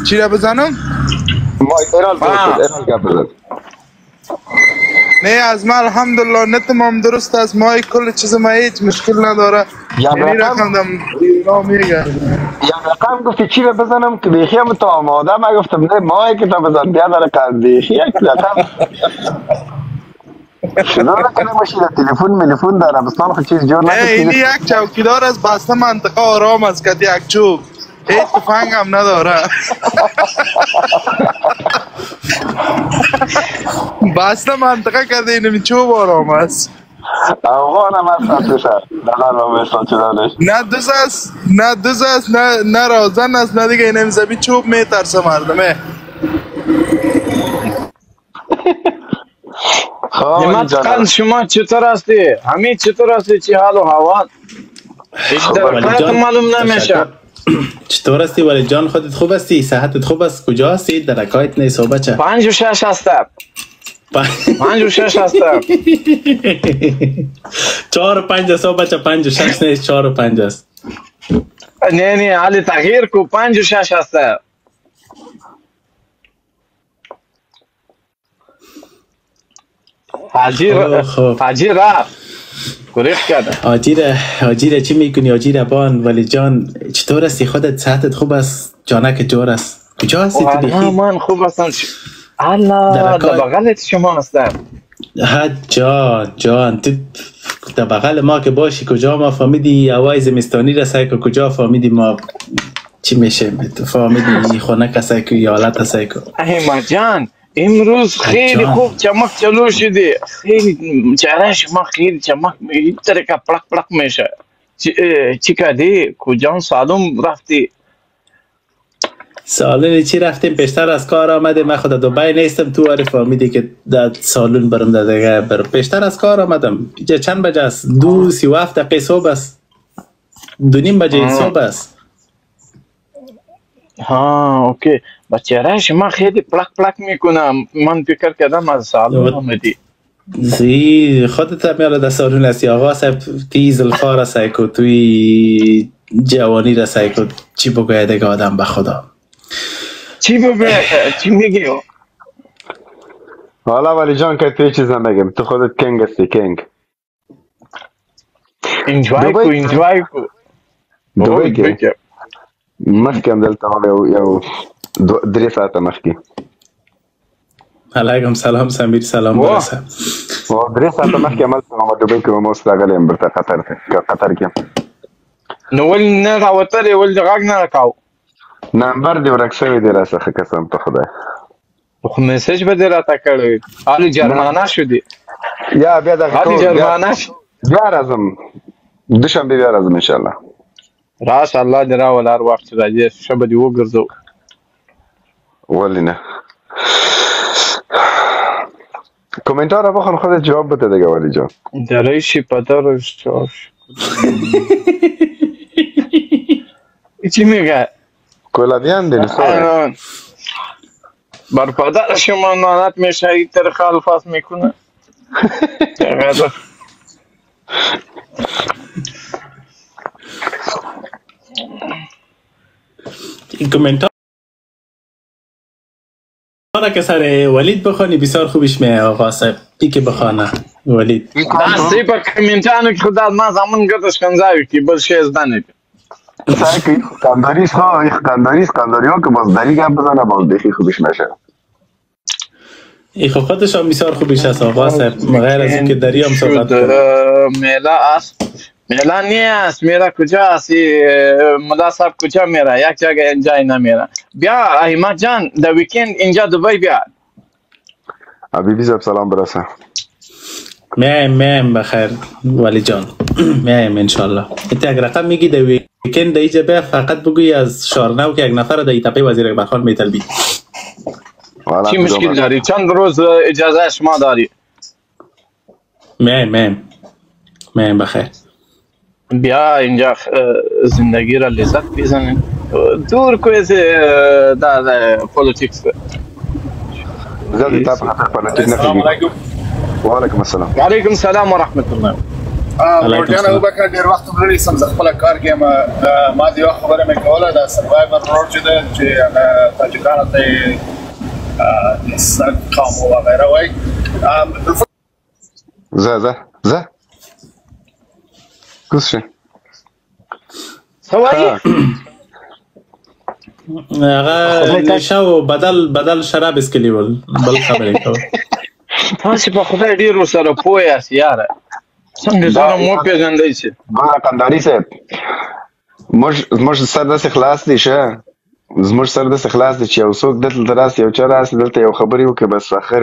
Speaker 4: چی را بزنم؟
Speaker 2: مایک ایرال گپ بزن.
Speaker 4: نه از ما الحمدلله نتمام درست است. مای کل چیز ما هیچ مشکل نداره. یعنی رقم دم میگه
Speaker 2: یا رقم گفتی چی را بزنم که بیخی هم تو آماده. من گفتم نه مای که تا بزن بیا در رقم بیخی یک رقم شنو نکنه باشی در تلفون در عربستان خود چیز جور نکنه.
Speaker 4: اینی یک چوکیدار از بسته منطقه آرام است که یک چوب هیچ تفنگ هم نداره. بسته منطقه کرده اینمی چوب آرام است.
Speaker 2: افغان هم از خطشه دلال با بستان چدانش
Speaker 4: نه دوز است نه رازن است نه دیگه اینمی زبی چوب میترسه مردمه.
Speaker 5: نمت قند شما چطور هستی؟ همین چطور هستی؟ چی حال و هوا؟ هیچ درخلت معلوم نمیشه.
Speaker 3: چطور هستی ولی جان؟ خودت خوب هستی؟ صحتت خوب است؟ کجا هستی؟ درکایت نیست و بچه
Speaker 5: 5 و 6 هستم 5 و 6 هستم
Speaker 3: 4 و 5 است بچه 5 و 6 نیست 4 و 5 است.
Speaker 5: نه حالی تغییر کو 5 و 6 هستم. حاجی رفت گریخ کرده.
Speaker 3: حاجی چی میکنی حاجی ربان؟ ولی جان چطور هستی؟ خودت صحتت خوب است؟ جانک جور است؟ کجا هستی تو بخی؟
Speaker 5: من خوب هستم. الله در بغلت شما هستم.
Speaker 3: جان تو در بغل ما که باشی کجا ما فهمیدی هوای زمستانی رسای که کجا فهمیدی ما چی میشه؟ تو فهمیدی خونه کسای که یالت هسای که
Speaker 5: احمد جان امروز خیلی خوب چمک چلو شدی. خیلی چهره شما خیلی چمک این طریقه پلک میشه. چی کردی؟ کجا سالم رفتی؟
Speaker 3: سالون چی رفتیم؟ پیشتر از کار آمده. من خدا دبی نیستم. تو عارف فهمیدی که در سالون برم دادگه برم. پیشتر از کار آمدم. اینجا چند بجه است؟ 2:37 دقیقه صبح است. 2:30 بجه صبح است.
Speaker 5: اوکی. با چهره شما خیلی پلک میکنم. من فکر کردم از سالون آمدی.
Speaker 3: خودت هم یالا در سالون هستی آقا صاحب. تی زلفا رسای که توی جوانی رسای که چی بگویه دیگه آدم به خدا.
Speaker 5: چی بگویه؟ چی میگی؟
Speaker 2: حالا ولی جان که توی چیز نمیگم. تو خودت کنگ هستی کنگ.
Speaker 5: انجوای کو
Speaker 2: دوبۍ کې مخکې هم دلته یو 3 ساعته مخکې.
Speaker 3: علیکم سلام سمیر، سلام برسه.
Speaker 2: 3 ساعته مخکې هملته وم دوبۍ کې وم، اوس راغلی یم برته قطر کې.
Speaker 5: نو ولې نه راوتلې؟ ولې دې غږ نه راکاو؟
Speaker 2: نمبر دې ورک شوی دی راڅخه قسم په خدای.
Speaker 5: خو میسج به دې راته کړی وي. هلې جرمانه شو دي
Speaker 2: یا بیا دغه
Speaker 5: هلې جرمانه شو.
Speaker 2: بیا راځم دوشنبې بیا راځم انشاءالله.
Speaker 5: راشه الله دې راول هر وخت چې راځې ښه به دې وګرځو.
Speaker 2: ولې نه کومنتار بخون خودت جواب بده دیگه ولی جان.
Speaker 5: درای شیپتارش چی میگه؟
Speaker 2: کلابیان دی نسوه
Speaker 5: بر پدر شما نانت میشه این طرح الفاظ میکنه.
Speaker 3: این کومنتار که سر ولید بخوانی بسیار خوبش میه آقا صاحب. که بخوانه ولید
Speaker 5: دستی با کمنتانو که خدا ما زمان گردش کنزاوی که بل شیز دانه
Speaker 2: سعی که خانداریش خانداریو که باز داری گم بزنه باز بخی خوبش میشه.
Speaker 3: ای خودش هم بسیار خوبش هست آقا صاحب، غیر از این که داری هم صحبت
Speaker 5: میلا است میلا نیست. میرا کجا است؟ ملا صاحب کجا میره؟ یک جگه اینجا نمیره. بیا احمد جان در ویکند اینجا دبی بیا.
Speaker 2: حبیبی صاحب سلام برسه.
Speaker 3: میم بخیر ولی جان میم انشالله. انت یک رقم میگی در ویکند در اینجا بیا، فقط بگوی از شارنو که یک نفر در ایتاپی وزیر بخان میتلبی.
Speaker 5: چی مشکل داری؟ چند روز اجازه شما داری؟
Speaker 3: میم بخیر.
Speaker 5: بیا اینجا زندگی را لذت بزنین، دور کویز در پولیتیکس.
Speaker 2: زیادی تاب خطر پولیتیک
Speaker 6: السلام علیکم.
Speaker 2: وعلیکم السلام.
Speaker 5: وعلیکم السلام ورحمت الله.
Speaker 6: ورجان ابوبکر ډیر وخت ملګری سم ز خپل کار کې ما دی خبره مې کوله د سروایور روډ چې د تاجکانو ته قوم او غیره وای.
Speaker 2: زه کوسه
Speaker 5: سوایی
Speaker 3: آقا نشاو بدل شراب اسکلی بل خبره کو.
Speaker 5: تاسو په خدای ډیر سره پوه یاست یاره. څنګه زه مو پیژندای شي؟
Speaker 2: ګوره قنداري صاحب موږ سر داسې خلاص دي شه زموږ سر داسې خلاص دي چې یو څوک دلته راسي یو چا راسي دلته یو خبرې وکړي بس اخر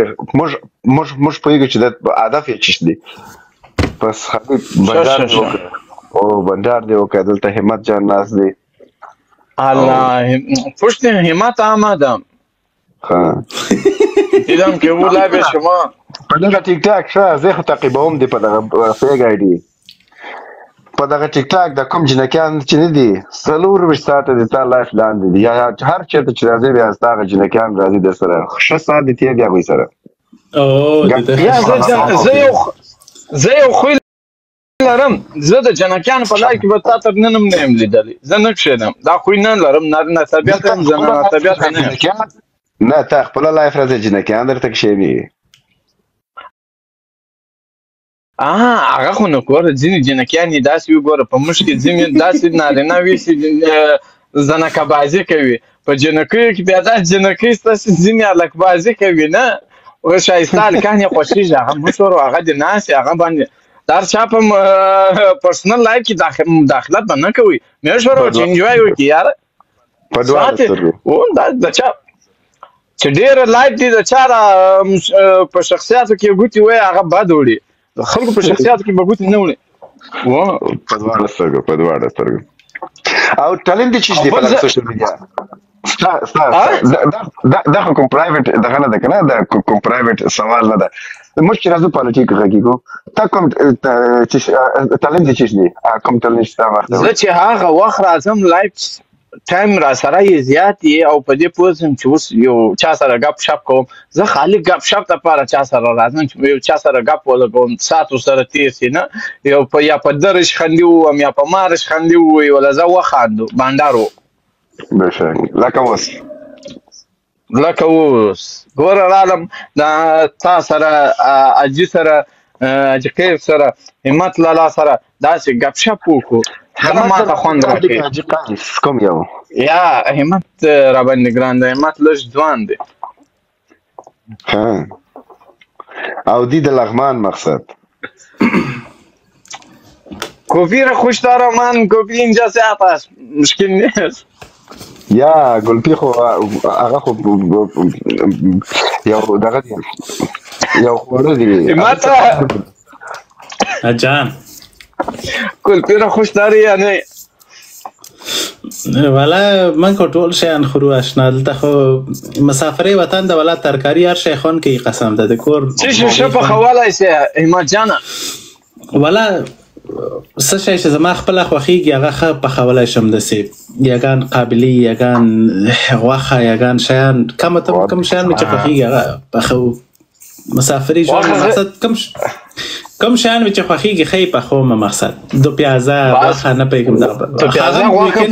Speaker 2: موږ پوهېږو چې د هدف یې چیش دی. بس حبیب بندار دی وکړه او بندار دی وکړه دلته همت جان ناس دی.
Speaker 5: الله پشت همت آمدم. دیدم که او لایو شما
Speaker 2: په دغه ټیک ټاک ښه زه خو تعقیبوم دی په دغه فیګ آی ډي په دغه ټیک ټاک د کوم جنکیان چې نه دي 24 ساعته د تا لایف لاندې دي یا هر چېرته چې راځي بیا ستا هغه جنکیان راځي در سره ښه ساعت دي تېر دي هغوی سره.
Speaker 5: زه یو خوی لرم، زه د جنکیانو په لای کې به تا تر نن هم نه یم لیدلی. زه نه کښېنم دا خوی نه لرم، نارینه طبیعت یم، زنانه طبیعت نه یم.
Speaker 2: نه تا خپله لایف راځي جنکیان درته کښېني.
Speaker 5: هغه خو نه ګوره ځینې جنکیان یې داسې وي ګوره په موږ کې ځینې داسې نارینه وي چې زنکه بازي کوي. په جنکیو کې بیا داسې جنکۍ شته چې ځینې هلک بازي کوي نه ښایسته هلکان یې خوښېږي هغه مشهور هغه دې ناست هغه باندې د هر چا په پرسنل لایف کې مداخلت به نه کوئ مشهور چې انجوای وکړي یاره.
Speaker 2: په دواړو سترګو
Speaker 5: د چا چې ډېره لایف دي د چا په شخصیاتو کې ګوتې وایي هغه بد وړي، د خلکو په شخصیاتو کې به ګوتې نه وړي.
Speaker 2: په دواړو سترګو او ټالنټ دې چیز دی په دغه سوشل میډیا دا خو کوم پرایویټ دغه نه ده که نه دا کوم پرایویټ سوال نه ده. موږ چې راځو پالیټیک غږیږو تا کوم ټالنټ دې چیز دی کوم ټالنټ ستا وخت
Speaker 5: زه چې هغه وخت راځم لایف ټایم را سره یې زیات یې او په دې پوه شم چې اوس یو چا سره ګپ شپ کوم. زه خالي ګپ شپ دپاره چا سره راځم چې یو چا سره ګپ ولګوم ساعت ورسره تېر شي نه یا په ده رشخندي ووم یا په ما رشخندي ووایي وله زه وخاندو بانډار و
Speaker 2: بېشک لکه
Speaker 5: اوس ګوره رالم دا تا سره حاجي سره حاجي قیف سره همت لالا سره داسې ګپ شپ وکړو ما ته خوند راکوي.
Speaker 2: حاجي قیس کوم یو
Speaker 5: یا همت را باندې ګران دی، همت لږ ځوان دی.
Speaker 2: ها او دی د لغمان مقصد
Speaker 5: کپی را خوش دارم من، کپی اینجا ساعت است، مشکل نیست.
Speaker 2: یا ګلپی خو هغه خو یو دغه دی یو خوړه دی
Speaker 5: همت
Speaker 3: جان
Speaker 5: کپی را خوش داری یا نه؟
Speaker 3: والا من کو ټول شیان خورو آشنا دلته خو مسافرې وطن د ولا ترکاری هر شی خون کې قسم ده د کور
Speaker 5: څه شو په خوالای سه همت جان
Speaker 3: والا څه شی چې زما خپل خوخیږي هغه خه په خوالای شم د سی یگان قابلی یگان غوخه یگان شیان کم شیان چې خوخیږي هغه په خو مسافرې ژوند مقصد کم شیان چې خوخیږي خې په خو مقصد دو پیازه غوخه نه پیګم
Speaker 5: دو پیازه غوخه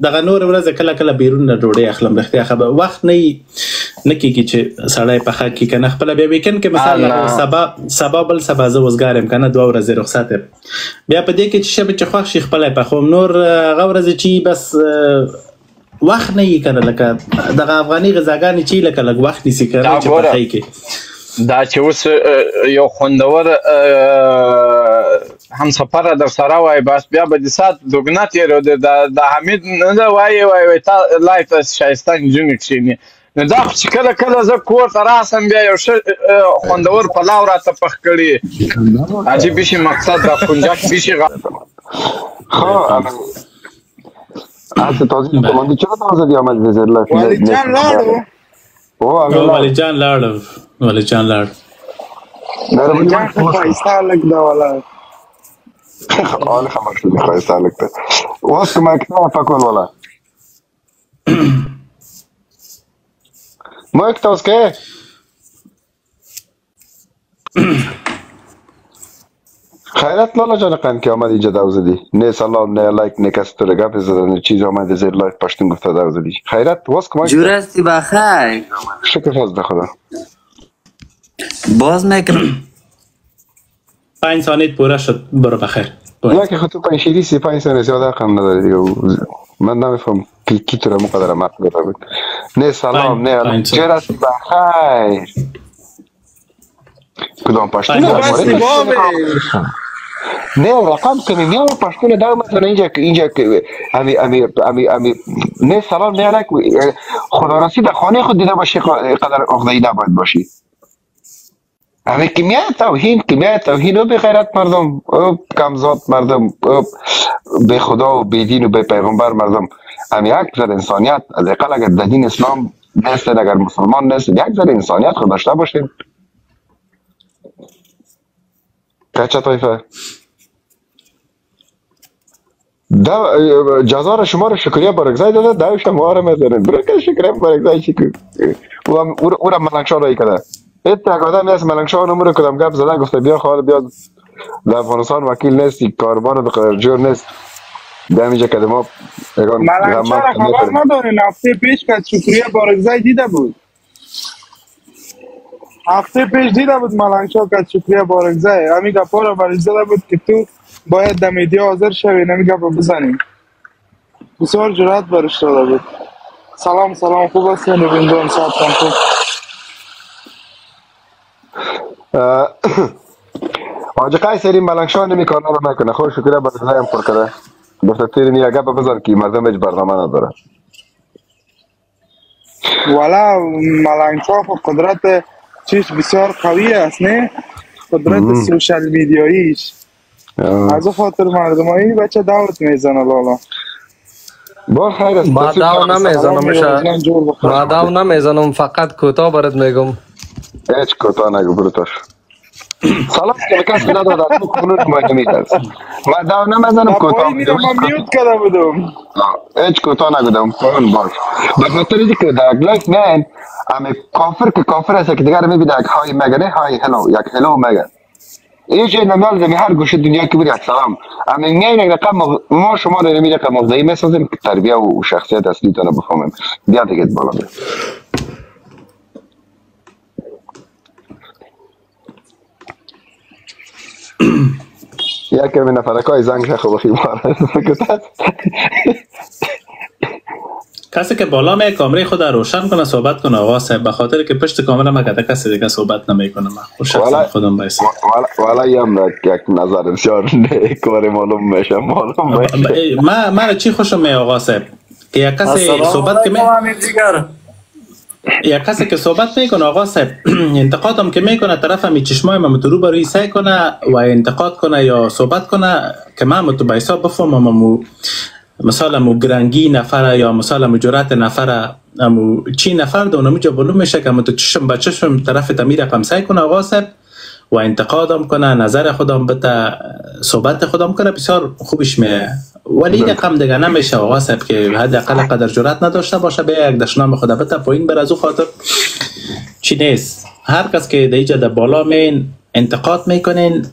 Speaker 3: دغه نور ورځ کله بیرون نه ډوډۍ اخلم رښتیا خبر وخت نه کیږي چې سړی په خا کې کنه خپل بیا ویکند کې مثال سبا بل سبا زه وزګارم کنه 2 ورځې رخصت بیا په دې کې چې شب چې خوښ شي خپل په خو نور غورځ چې بس وخت نه کنه لکه دغه افغاني غذاګانې چې لکه لګ وخت نسی کنه چې په خای کې
Speaker 5: دا چې اوس یو خوندور هم سفر در سره وای بس بیا به د سات دوګنا تیرو د حمید نه وای تا لایف شایستان جون کښینی نو دا چې کله زه کور ته راسم بیا یو خوندور پلاو راته پخ کړي عجیب شي مقصد دا کنجاک بشي
Speaker 2: خو تاسو باندې چا تاسو دی عمل وزیر الله
Speaker 4: ولی جان لاړو
Speaker 3: ولی جان لاړ
Speaker 4: ولی جان خو ایستا لګ دا ولا
Speaker 2: اول خبر شو خو ایستا لګ ته واس ما کتاب پکول ولا ما کتاب کې خیرت لالا جان قند که آمدی اینجا دوزدی نه سلام نه لایک نه کسی تو رو گپ زده نه چیز آمده زیر لایک پشتون گفته دوزدی خیرت واس کمک
Speaker 7: جور هستی بخیر
Speaker 2: شکر هست به خدا
Speaker 7: باز میکنم
Speaker 3: 5 ثانیه پوره شد برو بخیر
Speaker 2: یا که خودتو 5 ثانیه زیاده رقم نداری دیگه من نمیفهم کی تو رو مقدر مرد گفته بود نه سلام نه جور هستی بخیر کدام پشتون نه رقم کنی میام پشتون دارم مثلا اینجا امی نه سلام نه رک خدا راستی در خانه خود دیده باشی قدر عقده‌ای نباید باشی امی کیمیای توهین و به غیرت مردم او کمزاد مردم او به خدا و به دین و به پیغمبر مردم امی یک ذره انسانیت از اقل اگر در دین اسلام نیستید اگر مسلمان نیستید یک ذره انسانیت خود داشته باشید کچه طایفه جزار شما رو شکریه بارگزای داده دایوش هم واره میزنید برای که شکریه بارگزای شکر او را ملنگشان رایی کده ایت یک آدم نیست ملنگشان امور کدام گپ زده گفته بیا خواهد بیا در افغانستان وکیل نیستی کاربان بقدر جور نیست بیا اینجا کده ما
Speaker 4: ملنگشان خبر ندارین هفته پیش که شکریه بارگزای دیده بود هفته پیش دیده بود ملنگشاه که شکریه بارگزای همین گپا رو برش زده بود که تو باید در میدیا حاضر شوی نمی گپا بزنیم بسیار جرأت برش داده بود سلام خوب هستی نویندون صاحب خوب
Speaker 2: آجا قیسری ملنگشاه نمی کارنا رو نکنه خوش شکریه بارگزای هم پر کرده گفته تیری نیا گپا بزن که مردم هیچ برنامه نداره
Speaker 4: والا ملنگشاه قدرت چیش بسیار قوی است نه قدرت سوشال میدیاییش از خاطر مردم هایی بچه دعوت میزنه لالا
Speaker 2: با خیر است
Speaker 8: ما داو نمیزنم فقط کوتاه برات میگم
Speaker 2: هیچ کوتاه نگو بروتاش سلام که کسی نداره در تو کنون باید میترس ما داو نمیزنم کوتاه
Speaker 4: میرم من میوت کرده بودم
Speaker 2: هیچ کوتاه نگودم پایون باش به خاطر اینکه که در گلایک من امی کافر که کافر است که دیگر میبینه یک های مگه نه های هلو یک هلو مگه این چه نمیال زمین هر گوشه دنیا که بودی سلام اما میگن یک رقم ما شما رو نمیده که مغزایی میسازیم که تربیه و شخصیت اصلی تانو بفهمیم بیا دیگه بالا بیا یکی من نفرکای زنگ خوب خیمار
Speaker 3: کسی که بالا می کامره خود روشن کنه صحبت کنه آقا صاحب، به خاطر که پشت کامera ما کده کسی دیگه صحبت نمیکنه. من خود شخصا خودم بایست
Speaker 2: والا یم یک نظر بسیار کار معلوم میشه
Speaker 3: من چی خوشم می آقا صاحب که یک کسی صحبت که یک کسی که صحبت میکنه آقا صاحب انتقادم که میکنه طرف می چشمای من تو رو بروی سعی کنه و انتقاد کنه یا صحبت کنه که من متو به حساب بفهمم مثلا مو گرنگی نفره یا مثلا مو جرأت نفره امو چی نفر دونه مو جبلو میشه که متو چشم به چشم طرف تمیر رقم سعی کنه آقا صاحب و انتقادم کنه، نظر خودم بده، صحبت خودم کنه، بسیار خوبش میه. ولی رقم دیگه نمیشه آقا صاحب که حداقل قدر جرأت نداشته باشه به یک دشنام خود بده پایین بر از او خاطر چی نیست. هر کس که دیجا در بالا مین انتقاد میکنین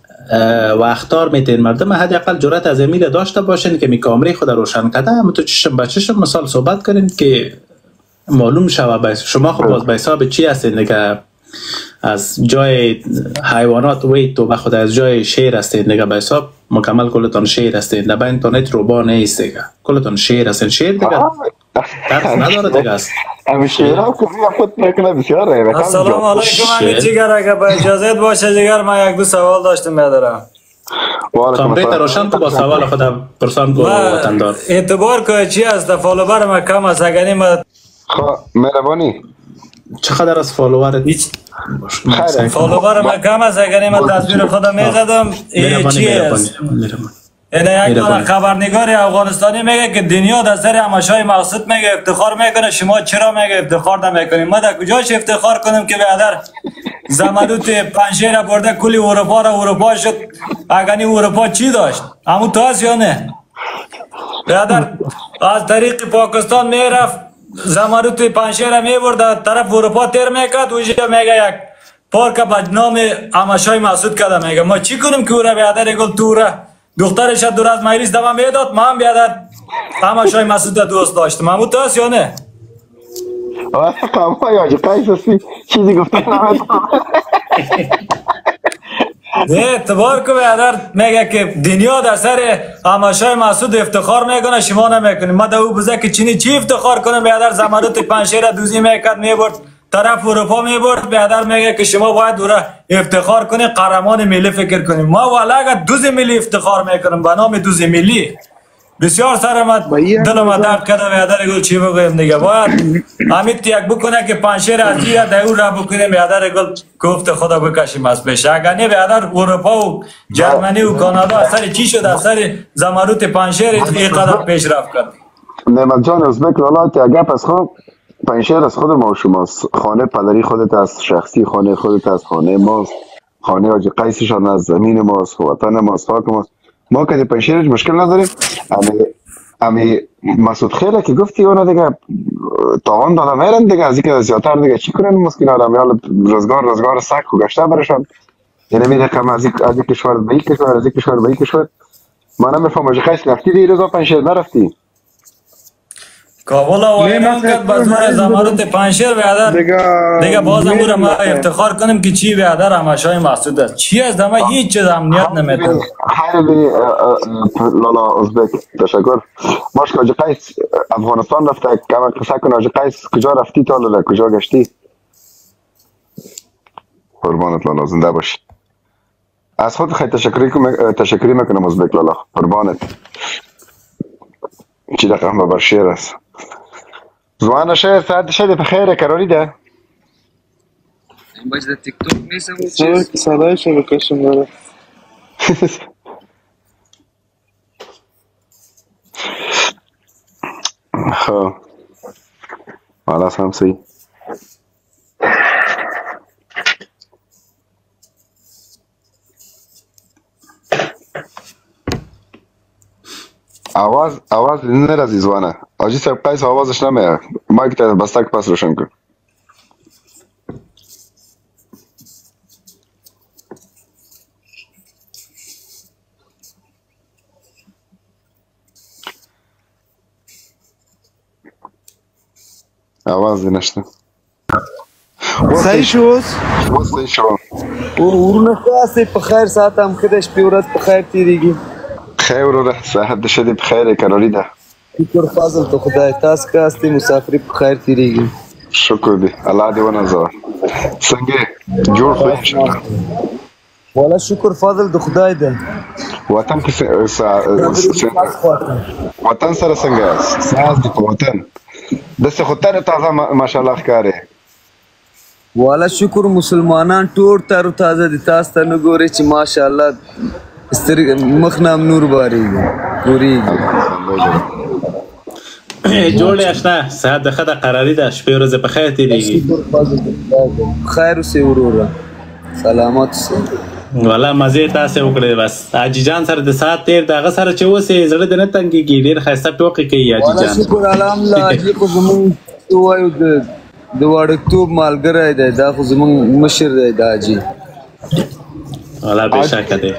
Speaker 3: و اختار میتین مردم حداقل جرأت از امیل داشته باشین که می کامره خود روشن کرده تو چشم به چشم مثال صحبت کنین که معلوم شوه شما خب باز به حساب چی هستین دیگه، از جای حیوانات وی تو بخود از جای شیر هستین دیگه، به حساب مکمل کلتان شیر هستین، در بین تانیت روبا نیست دیگه، کلتان شیر هستین. شیر دیگه درس نداره دیگه است.
Speaker 2: امی شیر ها کمی خود میکنه بسیار رای.
Speaker 7: السلام علیکم امی جگر، اگه با اجازت باشه جگر من یک دو سوال داشتم میدارم.
Speaker 3: کامپیوتر روشن تو با سوال خودم پرسان کو وطندار.
Speaker 7: اعتبار که چی است فالوور ما کم است، اگه ما
Speaker 2: خب مهربانی
Speaker 3: چقدر از فالوورت؟
Speaker 7: فالوور ما کم است، اگر ما تصویر خودم میزدم چی است؟ اینه یک دونه خبرنگار افغانستانی میگه که دنیا در سر همشای مقصود میگه افتخار میکنه، شما چرا میگه افتخار نمیکنیم؟ ما در کجاش افتخار کنیم که بیادر زمانوت پنجشیر برده کلی اروپا شد، اگرنی اروپا چی داشت؟ همون تو هست یا نه؟ بیادر از طریق پاکستان میرفت زمانو توی پنجشیر میبرد طرف اروپا تیر میکرد، اوجا میگه یک پارک به نام همشای مسعود کرده. میگه ما چی کنیم که او را بیادر گل تو را دخترش دور از مجلس دم میداد، من بیادر همشای مسعود دوست داشتم. همون تو هست یا نه؟
Speaker 2: قاما یا قیس چیزی گفته
Speaker 7: اعتبار که بیادر میگه که دنیا در سر همشای مسعود افتخار میکنه، شما نمیکنیم. ما در او بزه که چی افتخار کنیم؟ بیادر زمانوت پنجشیر دوزی میکرد میبرد طرف اروپا میبرد، بیادر میگه که شما باید دوره افتخار کنید، قهرمان ملی فکر کنیم. ما والا اگر دوز ملی افتخار میکنیم به نام دوز ملی بسیار سرمت دلم درد کرده. بیادر گل چی بگویم دیگه، باید همین یک بکنه که پنجشیر از دیگه در او را بکنیم، بیادر گل گفت خدا بکشیم از پیش. اگر نه بیادر اروپا و جرمنی و کانادا اثر چی شد؟ اثر زمانوت پنجشیر اینقدر پیشرفت کرد.
Speaker 2: نعمت جان ازبک والا که گپ از خود پنجشیر از خود ما و شماست، خانه پدری خودت از شخصی خانه خودت از خانه ماست، خانه حاجی قیسشان از زمین ماست، وطن ماست، خاک ماست. ما که پنجشیر مشکل نداریم. امی مسعود خیره که گفتی اونا دیگه تاوان داده میرن دیگه، از اینکه زیادتر دیگه چی کنن مسکین آدم، یا روزگار سک و گشته برشان. یعنی می رقم از این کشور به این کشور، از این کشور به این کشور. ما نمیفهم حاجی قیس رفتی دی روزا پنجشیر نرفتی؟
Speaker 7: کابل و ایران کرد بزرگ زمانوت پنجشیر بیادر دیگه باز هم ما افتخار کنیم که چی بیادر همشای مسعود است. چی از دمه هیچ چیز امنیت نمیتونه.
Speaker 2: خیلی لالا ازبک تشکر. ماش که حاجی قیس افغانستان رفته، کما قصه کنه حاجی قیس کجا رفتی تا لالا کجا گشتی؟ قربانت لالا زنده باشی. از خود خیلی تشکری میکنم ازبک لالا، قربانت. چی رقم ببر شیر است. زوانه شیر ساعت شده بخیره قراری ده؟
Speaker 8: این باید در تیک توک میسم و چیز
Speaker 4: صدایش رو بکشم داره.
Speaker 2: خب حالا هم سی آواز نرازی زوانه آجی سب قیس آوازش نمیه. مایک تا بستک پس روشن کن. آواز نشته.
Speaker 4: صحیح شد؟
Speaker 2: صحیح شو.
Speaker 9: ورونه خاصه په خیر ساتم که د شپې ورځ په خیر تیریږي.
Speaker 2: خیر وروره صحت د ښه دی په خیر یې قراري ده.
Speaker 9: شکر فضل ته خدای تاسو که هستئ مسافري په خیر تیریږي.
Speaker 2: شکر دی الله دې ونازوه. څنګه جوړ خو انشاءالله.
Speaker 9: والا شکر فضل د خدای دی.
Speaker 2: وطن کې وطن سره څنګه ساز دی په وطن داسې خو تر تازه ماشاءالله ښکارې.
Speaker 9: والا شکر مسلمانان ټول تر تازه دي تاسو ته نه ګورئ چې ماشاءالله مخ نه نور باریږي ګورېږي.
Speaker 3: جوړې اشنا صحت د ښه ده قراري ده شپې ورځې په خیر تېرېږي.
Speaker 9: خیر اوسې وروره سلامت اوسې.
Speaker 3: والا مزې تاسې وکړې بس حاجي جان سره د ساعت تېر د هغه سره چې اوسې زړه دې نه تنګېږي ډېر ښایسته ټوکې کوي حاجي جان.
Speaker 9: شکر الحمدلله حاجي خو زمونږ ووایو د وړکتوب ملګری دی دا خو زمونږ مشر دی دا حاجي.
Speaker 3: والا بېشکه دی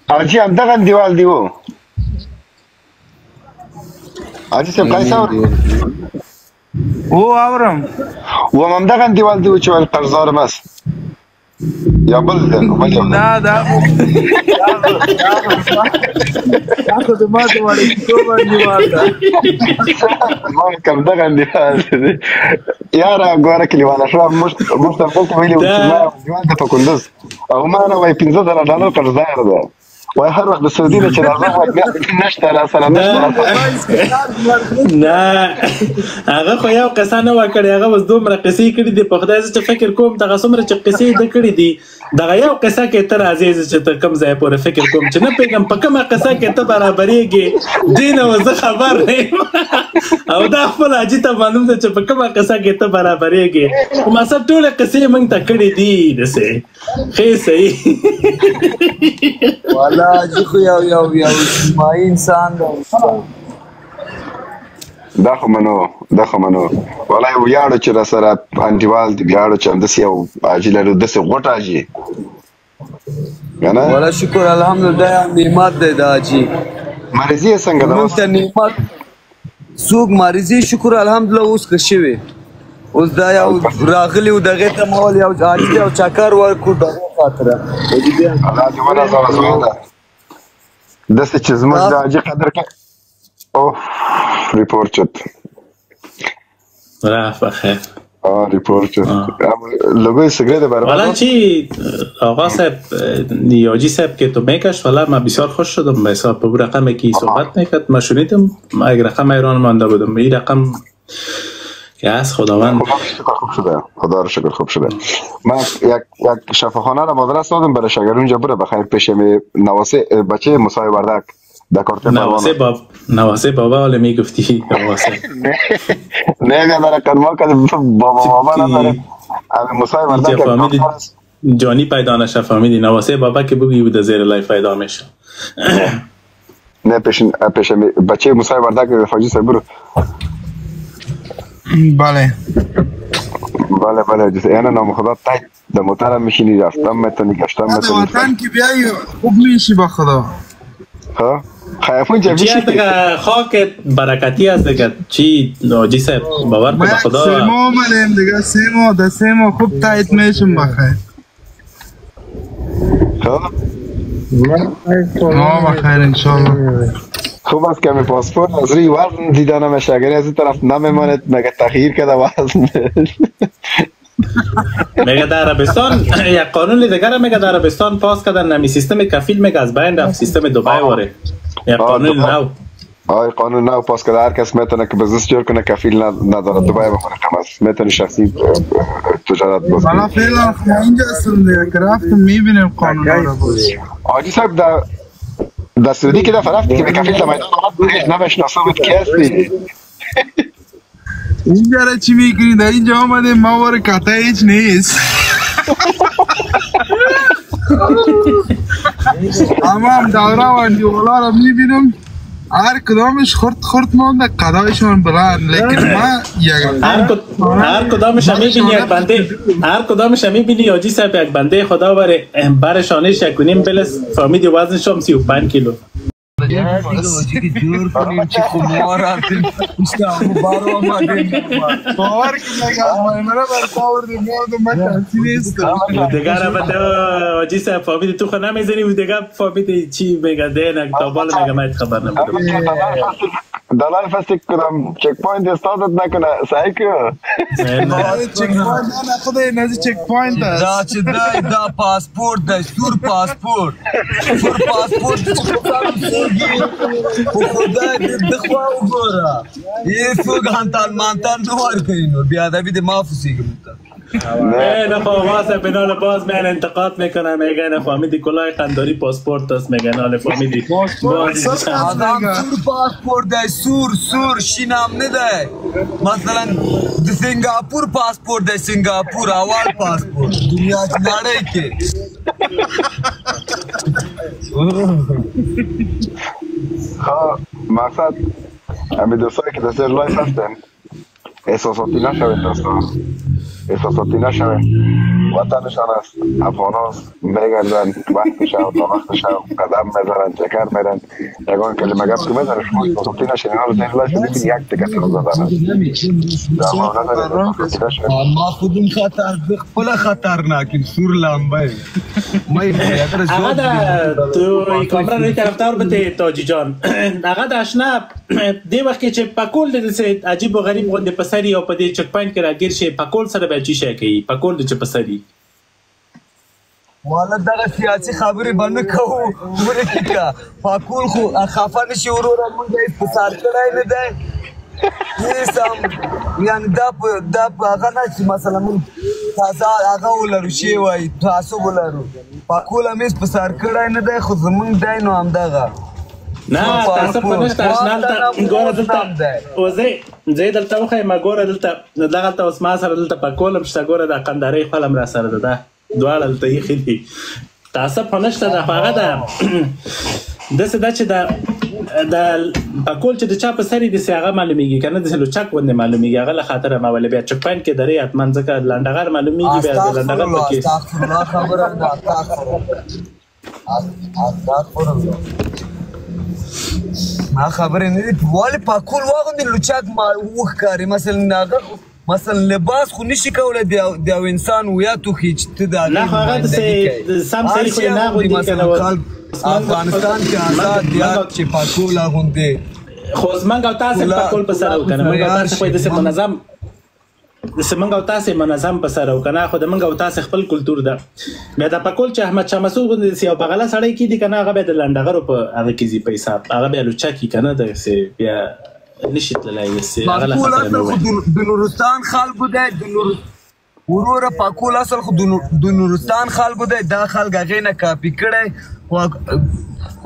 Speaker 2: حاجي همدغه دیوال دی و حاجي صاحب قایصه
Speaker 4: او اورم
Speaker 2: و همدغه دیوال دی و چې ویل قرضدارم است یا بل دی
Speaker 4: نه دا خو د ما د وړکتوب دیوال ده
Speaker 2: ما همدغه دیوال دی یاره ګوره کلیواله شو موږ ته بلته ویلي وو چې ما دیوال ته په کندوز او ما نه وایي $15,000 قرضدار ده وای هر وخت د سعودي نه چې راځم وایي نشته راسره
Speaker 3: نه هغه خو یو قصه نه وه کړې هغه اوس دومره قصې کړي دي په خدای زه چې فکر کوم دغه څومره چې قصې ده کړي دي دغه یو قصه کې ته راځې زه چې ته کوم ځای پورې فکر کوم چې نه پوهېږم په کومه قصه کې ته برابرېږې دې نه و زه خبر نه یم او دا خپل حاجي ته معلوم ده چې په کومه قصه کې ته برابرېږې خو ماسه ټولې قصې موږ ته کړي دي داسې ښې صحیح
Speaker 9: والا حاجي خو یو اجتماعي انسان دی.
Speaker 2: دا خو منو والله ویاړو چې راسره انډیوال دی ویاړو چې همداسې یو حاجي لرو داسې غوټ حاجي که نه
Speaker 9: والا شکر الحمدلله دا یو نعمت دی دا حاجي.
Speaker 2: مریضي یې څنګه ده
Speaker 9: موږ ته نعمت څوک مریضي شکر الحمدلله اوس ښه شوې اوس دا یو راغلي و دغې ته ما ول یو حاجي یو چکر ورکړو دغې خاطره
Speaker 2: الله دې ونازوه زما ده داسې چې زموږ د حاجي قدر کوي اوف ریپورت شد
Speaker 3: رفت بخیر
Speaker 2: ریپورت شد لوگوی سیگرت برای
Speaker 3: والا چی آقا صاحب نیاجی صاحب که تو میکش والا من بسیار خوش شدم به حساب به رقمی که صحبت میکرد من شنیدم من یک رقم ایران مانده بودم این رقم که از خداوند
Speaker 2: خدا رو شکر خوب شده من یک شفاخانه را مدرس دادم برای شاگرد اونجا بره بخیر پیش نواسه بچه موسی وردک
Speaker 3: نواسه بابا ولی میگفتی نواسه
Speaker 2: نه در کنما که بابا نداره موسی وردک
Speaker 3: جانی پیدا نشه فهمیدی نواسه بابا که بگی بود زیر لایف پیدا میشه
Speaker 2: نه پیش بچه موسی وردک حاجی صاحب برو
Speaker 4: بله
Speaker 2: جسه یعنی نام خدا تای در موترم میشینی رفتم میتونی گشتم میتونی
Speaker 4: وطن که بیایی خوب میشی با خدا
Speaker 2: ها خیفون جا میشی
Speaker 3: دیگه خاک برکتی هست دیگه چی ناجی صاحب باور که به خدا
Speaker 4: 3 ماه منیم دیگه 3 ماه خوب تایید میشم بخیر
Speaker 2: ها
Speaker 4: ما بخیر انشالله
Speaker 2: خوب است که می پاسپورت از روی وزن دیدانم شگری از این طرف نمیماند مگه تغییر کرده وزن
Speaker 3: میگه در عربستان یک قانون دیگر میگه در عربستان پاس کردن نمی سیستم کفیل میگه از بین رفت سیستم دبی واره یک قانون نو
Speaker 2: قانون نو پاس کرده هر کس میتونه که بزنس جور کنه کفیل نداره دبی بخوره قماس میتونه شخصی تجارت باز
Speaker 4: والا فعلا اینجا هستم دیگه که رفتم میبینیم قانون رو
Speaker 2: حاجی صاحب در سعودی که دفعه رفتی که به کفیل تا میدان آمد نمیشناسه بود که هستی
Speaker 4: اینجا را چی میکنی؟ در اینجا آمده ما واره کتا هیچ نیست اما هم دوره و انجوالا را میبینم هر کدامش خورد مانده قدایشون بلند لیکن ما
Speaker 3: هر کدامش هم میبینی یک بنده هر کدامش هم میبینی حاجی صاحب یک بنده خدا بر شانش 1.5 بلس فهمیدی وزنش هم 35 کیلو
Speaker 9: دیگه جور کنیم چی خود ما رفتیم اشتاقو بارو آمدیم
Speaker 4: باور که نگه از مایمنه برکاوردیم من تحصیل نیستم
Speaker 3: دیگه را بده آجی صاحب فامیدی تو خود نمیزنی و دیگه فامیدی چی میگه دینک تا بالا میگه من خبر نبودم
Speaker 2: دلال فسک کدام چک پوینت استادت نکنه صحیح که
Speaker 4: چک پوینت نه خدای نزی چک پوینت است
Speaker 9: دا چه دای دا پاسپورت دای سور پاسپورت خدای دخوا و گورا یه سوگ هنتان مانتان نوار کنینو بیادبی ده مافوسی گمتا
Speaker 3: نه خواهد بنال باز من انتقاد میکنم میگن فامیدی کلای قنداری پاسپورت است میگن حال فامیدی
Speaker 9: آدم سور پاسپورت ده سور شینام نده مثلا سنگاپور پاسپورت ده سنگاپور اول پاسپورت دنیا ناره که
Speaker 2: خواه مقصد همی دوستایی که دستر لایف هستن احساساتی نشوید دوستا احساساتی نشوید وطنشان است افغان هست میگردن وقتش و تا وقتش قدم میزنن چکر میرن یکان کلمه گفت که میزنن شما احساساتی نشوید اینا رو زیر لایف ببین یک تکه سر زدن
Speaker 9: ما خودم خپل خطرناکیم سور لامبه
Speaker 3: اقا تو کامرا روی طرفتار بده تاجی جان اقا اشنا دی وقت که چه پکول دیده عجیب و غریب گونده پسری یا پده چک پاینت کرا گیر شه پکول سره به چی شه که پکول دی چه پسری
Speaker 9: والا دغه سیاسي خبرې باندې کوو ورته کا پاکول خو خفه نشي وروره مونږ یې په سار کړای نه دی یې سم یعنی دا هغه نه چې مثلا مونږ تازه هغه ولرو شی وای تاسو ولرو پاکول مې په سار کړای نه دی خو زمونږ دی نو همدغه
Speaker 3: نه تاسو په نشته اشنال ګوره دلته وزه دلته وخه ما ګوره دلته دغه اوس ما سره دلته پکولم شته ګوره د قنداري خپلم را سره ده دواړه دلته ایښي دي تعصب خو نشته ده خو هغه ده داسې ده چې د پکول چې د چا په سر یې داسې هغه معلومېږي که نه داسې لوچک غوندې معلومېږي هغه له خاطره ما ولې بیا چک پاینټ کې درې حتما ځکه لنډغر معلومېږي بیا د لنډغر پکې
Speaker 9: استغفرالله خبره ده استغفرالله ما خبرې نه دي ولې پکول واغوندې لوچک وښکاري مثلا لباس خو نشي کولی د یو انسان ویا توخي چې ته د
Speaker 3: نه خو هغه داسې سم سړي خو یې نه اغوندي که نه
Speaker 9: افغانستان کې آزاد دیار چې پکول اغوندي
Speaker 3: خو زمونږ او تاسې پکول په سر او که نه مونږ او تاسې خو یې داسې منظم داسې مونږ او تاسې منظم په سر او که نه خو د مونږ او تاسې خپل کلتور ده بیا دا پکول چې احمد شاه مسعود غوندې داسې یو بغله سړی کېدي که نه هغه بیا د لنډغرو په هغه کې ځي په حساب هغه بیا لوچک که نه داسې بیا نشي تللی
Speaker 9: پاکول اصل خو د نورستان خلکو دی وروره پاکول اصل خو د نورستان خلکو دی دا خلک هغې نه کاپي کړی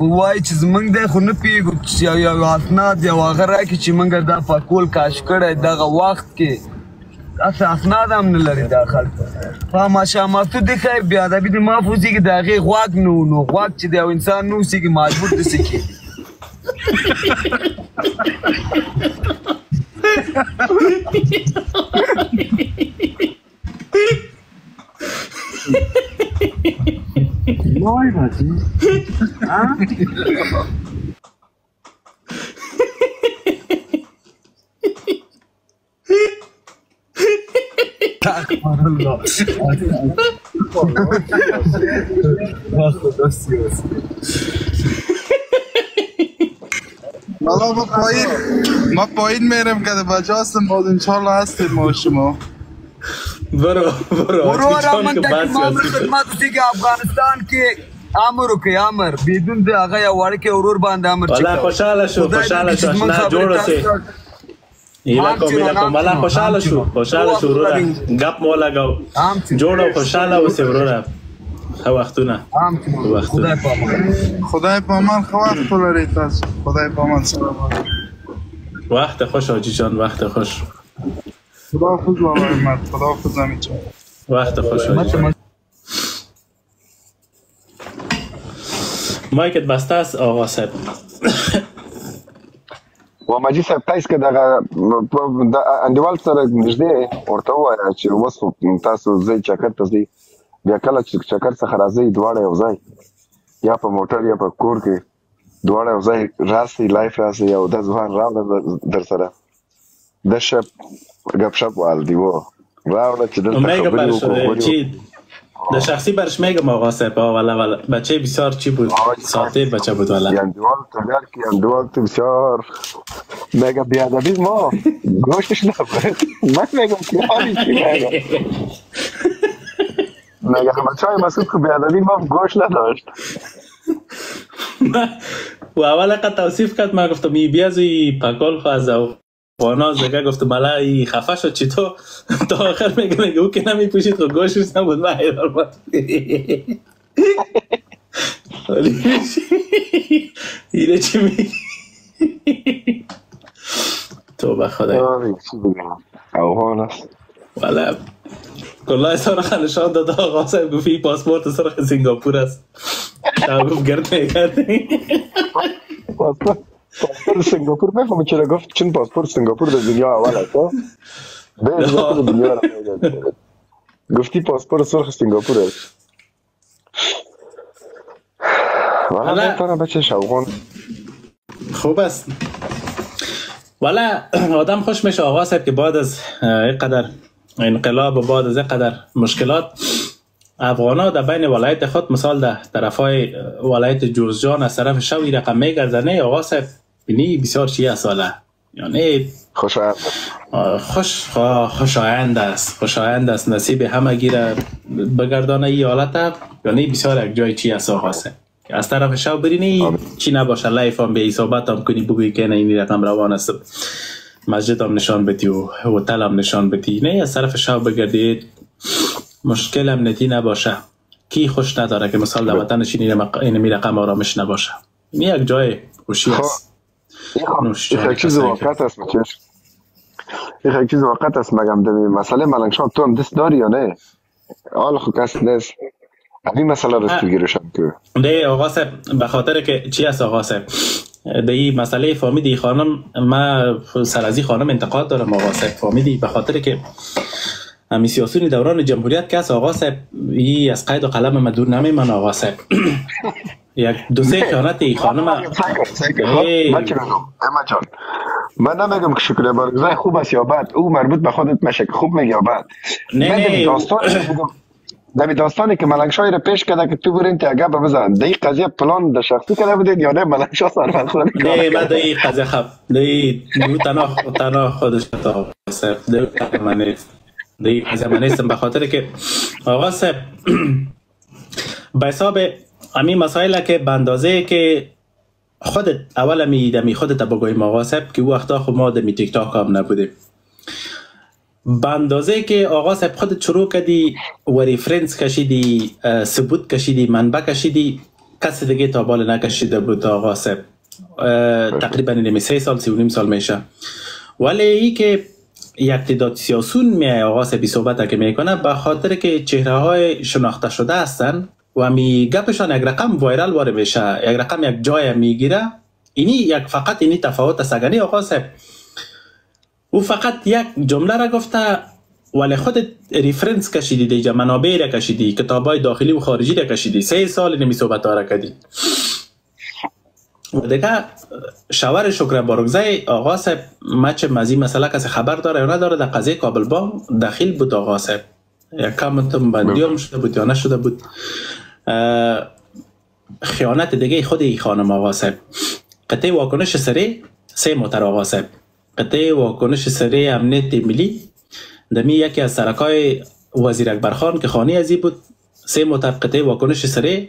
Speaker 9: وایي چې زمونږ دی خو نه پوهېږو چې یو اسناد یو هغه راکړي چې موږ دا پاکول کاش کړی دغه وخت کې داسې اسناد هم نه لري دا خلک ماشا مسعود دی خیر بېادبي د ما فوزېږي د هغې غوږ نه و نو غوږ چې د یو انسان نه اوسېږي مجبور داسې کېږي
Speaker 10: Noi, Mati. Ah?
Speaker 4: ما پایین میرم که بچه هستم باز انشالله هستیم ما شما
Speaker 9: برو من تکمام خدمت اسی که افغانستان که امر وکړي امر بدون د هغه یو وړکې ورور باندې امر
Speaker 3: ولا خوشاله شو اشنا جوړ سي ایلا کوم ولا خوشاله شو وروره غپ مو لګاو جوړ خوشاله اوسه وروره خو وختونه
Speaker 4: خدای په امان خو وخت لري تاسو خدای په امان سلام
Speaker 3: وقت خوش حاجی جان وقت خوش
Speaker 4: خداحافظ بابا احمد خداحافظ امید جان
Speaker 3: وقت خوش حاجی مایکت بسته است آقا صاحب
Speaker 2: و مجید صاحب تاسو که دغه انډیوال سره نږدې ورته ووایه چې اوس خو تاسو ځئ چکر ته ځئ بیا کله چې چکر څخه راځئ دواړه یو ځای یا په موټر یا په کور کې دواړه یو ځای راسئ لایف راسئ یو د ځوان راوړه در سره د شپ گپ شپ والدی و راوړه چې دلته خبرې وکړو.
Speaker 3: د شخصی برش میگم آقا صاحب والا بچه بسیار چی بود ساعته بچه بود والا
Speaker 2: یندوال تو در که یندوال تو بسیار میگم بیادبی ما گوشتش نبود من میگم که حالی چی میگم بچه های مسئول که بیادبی ما گوشت نداشت
Speaker 3: و اول قد توصیف کرد من گفتم ای بیازوی پکال خواهد قاناز دیگه گفت ملا ای خفه شد چی تو تا آخر میگه او که نمیپوشید خب گوشش نبود من حیران بود اینه چی میگی تو بخدا
Speaker 2: اوهان است
Speaker 3: والا کلاه سرخ نشان داده آقا صاحب گفت این پاسپورت سرخ سنگاپور است گفت گرد میگرد
Speaker 2: پاسپورت سنگاپور بفهمه چرا گفت چون پاسپورت سنگاپور در دنیا اول است به دنیا را گفتی پاسپورت سرخ سنگاپور است والا بهتره بچه شوقان
Speaker 3: خوب است والا آدم خوش میشه آقا صاحب که بعد از اینقدر انقلاب و بعد از اینقدر مشکلات افغانا در بین ولایت خود مثال در طرفای ولایت جوزجان از طرف شوی رقم میگردنه آقا صاحب بینی بسیار چیه ساله یعنی خوشایند است نصیب همه گیره بگردانه ای حالت یعنی بسیار یک جای چی است آقا صاحب از طرف شو برینی چی نباشه لایف هم به حسابت هم کنی بگوی که نه اینی رقم روان است مسجد هم نشان بدی و هتل هم نشان بدی نه از طرف شو بگردید مشکل امنیتی نباشه کی خوش نداره که مثال در وطنش اینمی رقم آرامش نباشه این یک جای خوشی است
Speaker 2: این یک چیز واقعیت است این یک چیز واقعیت است مگم دمی مسئله ملنگشان تو هم دست داری یا نه حال خود کس نیست این مسئله رست بگیرشم که
Speaker 3: ده آقا صاحب به خاطر که چی است آقا صاحب ده این مسئله فامیدی خانم ما سرازی خانم انتقاد دارم آقا صاحب فامیدی به خاطر که امی سیاسونی دوران جمهوریت که است آقا صاحب ای از قید و قلم ما دور نمیمانه آقا صاحب یک دو سه خیانت ای خانم
Speaker 2: من نمیگم که شکر بارگزای خوب است یا بد او مربوط به خودت میشه که خوب میگی یا بد نه داستانی که ملنگشای را پیش کرده که تو برین تیگه بزن ده ای قضیه پلان ده شخصی کرده بودید یا نه ملنگشا سرمن خونه
Speaker 3: نه من ده ای قضیه خب ده ای تنها خودش تا صاحب ده ای قضیه من نیستم به خاطر که آقا صاحب به حساب امی مسائل که به اندازه که خودت اول امی خودت بگویم آقا صاحب که وقتا خب ما دمی تیک تاک هم نبوده به اندازه که آقا صاحب خودت شروع کردی و ریفرنس کشیدی ثبوت کشیدی منبع کشیدی کسی دیگه تا بال نکشیده بود آقا صاحب تقریبا نمی 3 سال 3.5 سال میشه ولی ای که یک تعداد سیاسون میای آقا صاحبی صحبت که میکنه به خاطر که چهره های شناخته شده هستن و می گپشان یک رقم وایرال واره میشه یک رقم یک جای میگیره اینی یک فقط اینی تفاوت سگنی آقا صاحب او فقط یک جمله را گفته ولی خودت ریفرنس کشیدی دیجا منابع را کشیدی کتابای داخلی و خارجی را کشیدی 3 سال نمی صحبت ها را کردی و دیگه شاور شکر بارگزای آقا صاحب مچه مزی مسئله کسی خبر داره یا نداره در قضیه کابل بام داخل بود آقا صاحب یک کامنتم بندی هم شده بود یا نشده بود خیانت دیگه خود ای خانم آقا صاحب قطعه واکنش سری 3 موتر آقا صاحب قطعه واکنش سری امنیت ملی دمی یکی از سرکای وزیر اکبرخان که خانی ازی بود 3 موتر قطعه واکنش سری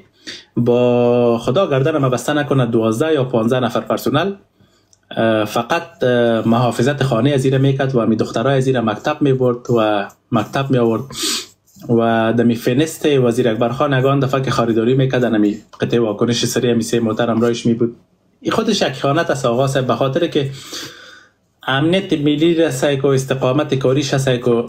Speaker 3: با خدا گردن ما بسته نکنه 12 یا 15 نفر پرسونل فقط محافظت خانه ازیره میکرد و می دخترای ازیره مکتب می برد و مکتب می آورد و دمی فینست وزیر اکبرخان اگان دفعه که خریداری میکردن همی قطعه واکنش سری همی 3 موتر امرایش می بود این خودش یک خیانت است آقا صاحب به خاطر که امنیت ملی رسای که استقامت کاریش هستای که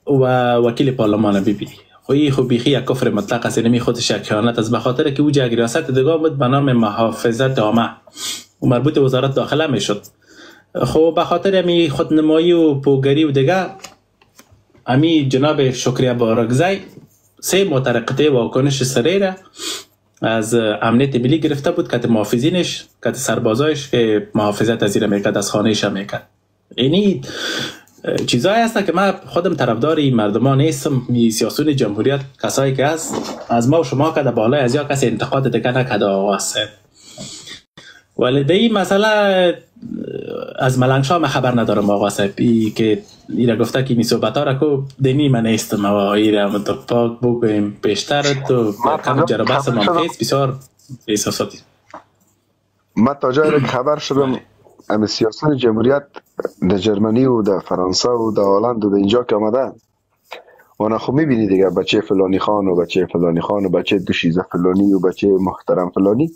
Speaker 3: و وکیل پارلمان ببینی خوی بیخی یک کفر مطلق است نمی خودش یک خیانت است به خاطر که او یک ریاست دیگه بود به نام محافظت عامه و مربوط وزارت داخله میشد خب به خاطر امی خودنمایی و پوگری و دیگه امی جناب شکریه بارگزای 3 موتر قطعه واکنش سری را از امنیت ملی گرفته بود که محافظینش که سربازایش که محافظت از زیر میکرد از خانهش هم میکرد. اینی چیزایی هست که من خودم طرفدار این مردمان نیستم. سیاسیون جمهوریت کسایی که از ما و شما که در بالای از یا کسی انتقاد دیگه نکرده آقا صاحب. ولی به این مسئله از ملنگشاه من خبر ندارم آقا صاحب. که ایره گفته که این صحبت ها را که دینی من نیستم و ایره متفاق بگویم پیشتر تو کم جرابت ممکیز بسیار احساساتی.
Speaker 2: من تا جایی که خبر شدم امی سیاسیون جمهوریت در جرمنی و در فرانسه و در هلند و در اینجا که آمدن و خب میبینی دیگه بچه فلانی خان و بچه فلانی خان و بچه دوشیزه فلانی و بچه محترم فلانی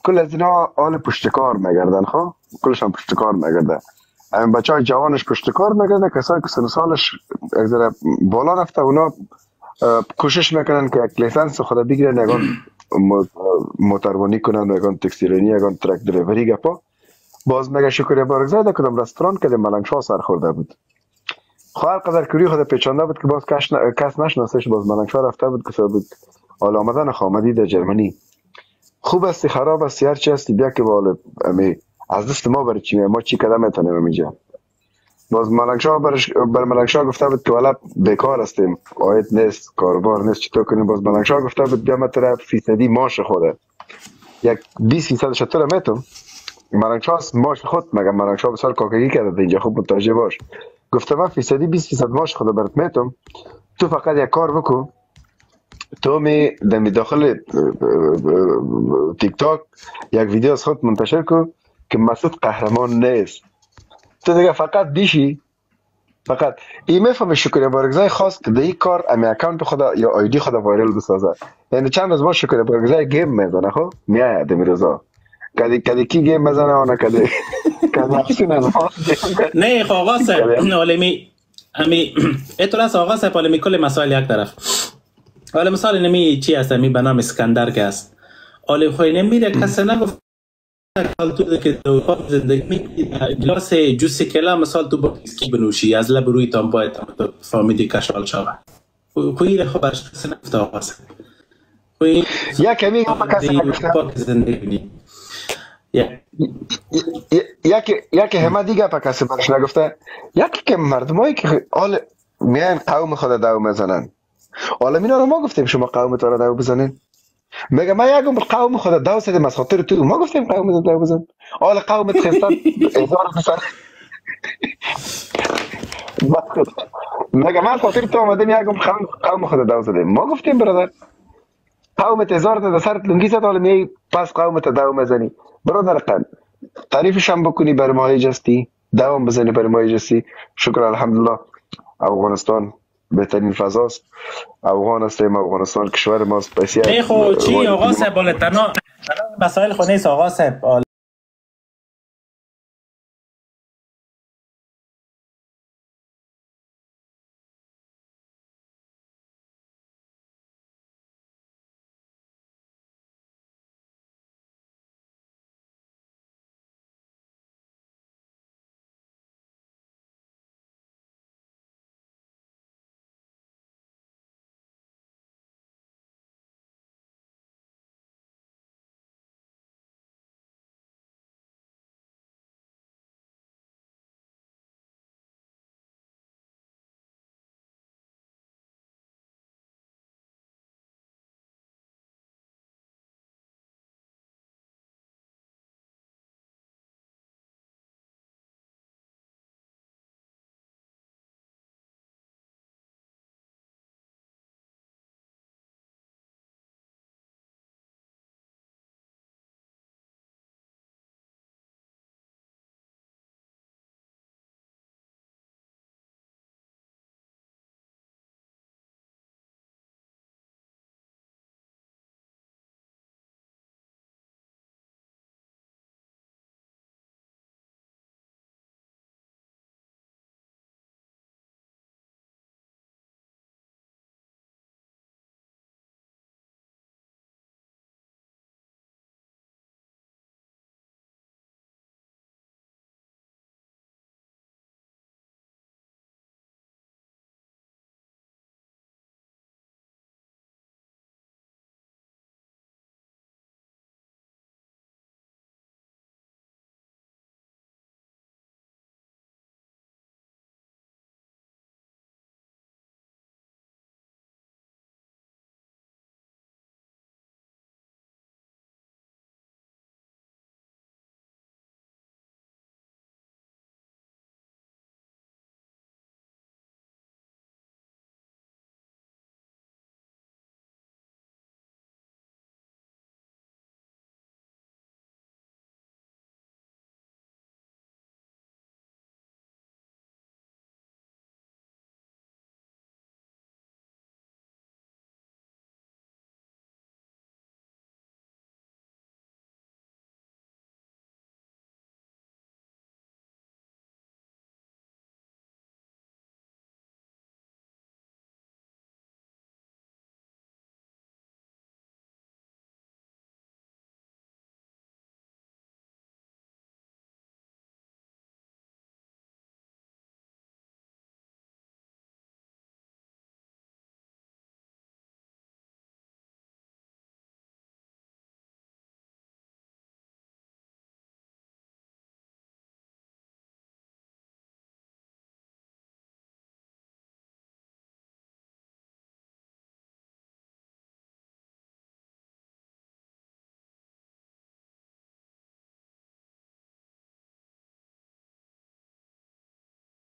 Speaker 2: کل از اینا آل پشتکار میگردن. خب کلش هم پشتکار میگردن. این بچه های جوانش پشتکار میگردن. کسایی که سن سالش بالا رفته اونا کوشش میکنن که یک لیسنس خود بگیرن، یکان موتروانی کنن و یکان تکسیرانی یکان ترک دریوری گپا. باز میگه شکریه بارگزای در کدام رستوران که در ملنگشاه سر خورده بود. خواهر قدر کوری خود پیچانده بود که باز کس نشناسش. باز ملنگشاه رفته بود که بود حال آمدن خامدی در جرمنی. خوب استی خراب استی هر چی استی بیا که بالا از دست ما برای چی ما چی کدام میتونیم میجا. باز ملنگشاه بر ملنگشاه گفته بود که والا بیکار هستیم، آید نیست، کاربار نیست، چطور کنیم. باز ملنگشاه گفته بود بیا ما طرف فیصدی ماش خوده یک 20% شطور میتونم. ملنگشاه ماش خود مگه ملنگشاه بسیار کاکگی کرده اینجا. خوب متوجه باش. گفته من فیصدی 20% ماش خود برات میتونم، تو فقط یک کار بکن، تو می داخل تیک تاک یک ویدیو از خود منتشر کن که مسعود قهرمان نیست. تو دیگه فقط بیشی فقط این میفهمی شکریه بارگزای خواست که این کار امی اکانت خدا یا آیدی خدا وایرل بسازه. یعنی چند روز ما شکریه بارگزای گیم میزنه. خب میاد دمی روزا کدی کی گیم میزنه اون کدی احسن از ما
Speaker 3: نه آقا صاحب علمی امی اتلاس آقا صاحب علمی کل مسائل یک طرف. حالا مثال نمی چی هست می به نام اسکندر که است. آلی خوی نمیره کسی نگفت تو که تو زندگی میکنی گلاس جوس کلا مثال تو با اسکی بنوشی از لب روی تام باید تو فهمیدی کشال شود. خوی ره خبرش کسی نگفت آقا صاحب.
Speaker 2: یا کمی کسی نگفت
Speaker 3: زندگی
Speaker 2: یکی همه دیگه پا کسی برش نگفته. یکی که مردمایی که آل میان قوم خود دو میزنن. حالا مینا رو ما گفتیم شما قومت رو دو بزنین. میگه من یکم قوم خود دو زدیم از خاطر تو. ما گفتیم قومت دو بزن. حالا قومت خستن 1000 میگه من خاطر تو آمدیم یکم قوم خود دو زدیم. ما گفتیم برادر قومت 1000 تا سرت لنگی زد. حالا می پس قومت دو میزنی برادر. تعریفش هم بکنی بر ما جستی دوام بزنی بر ما جستی. شکر الحمدلله افغانستان بهترین فضاست. افغانستان کشور ماست بسیار.
Speaker 3: خو چی آقا صاحب تنها مسائل خو نیست آقا صاحب.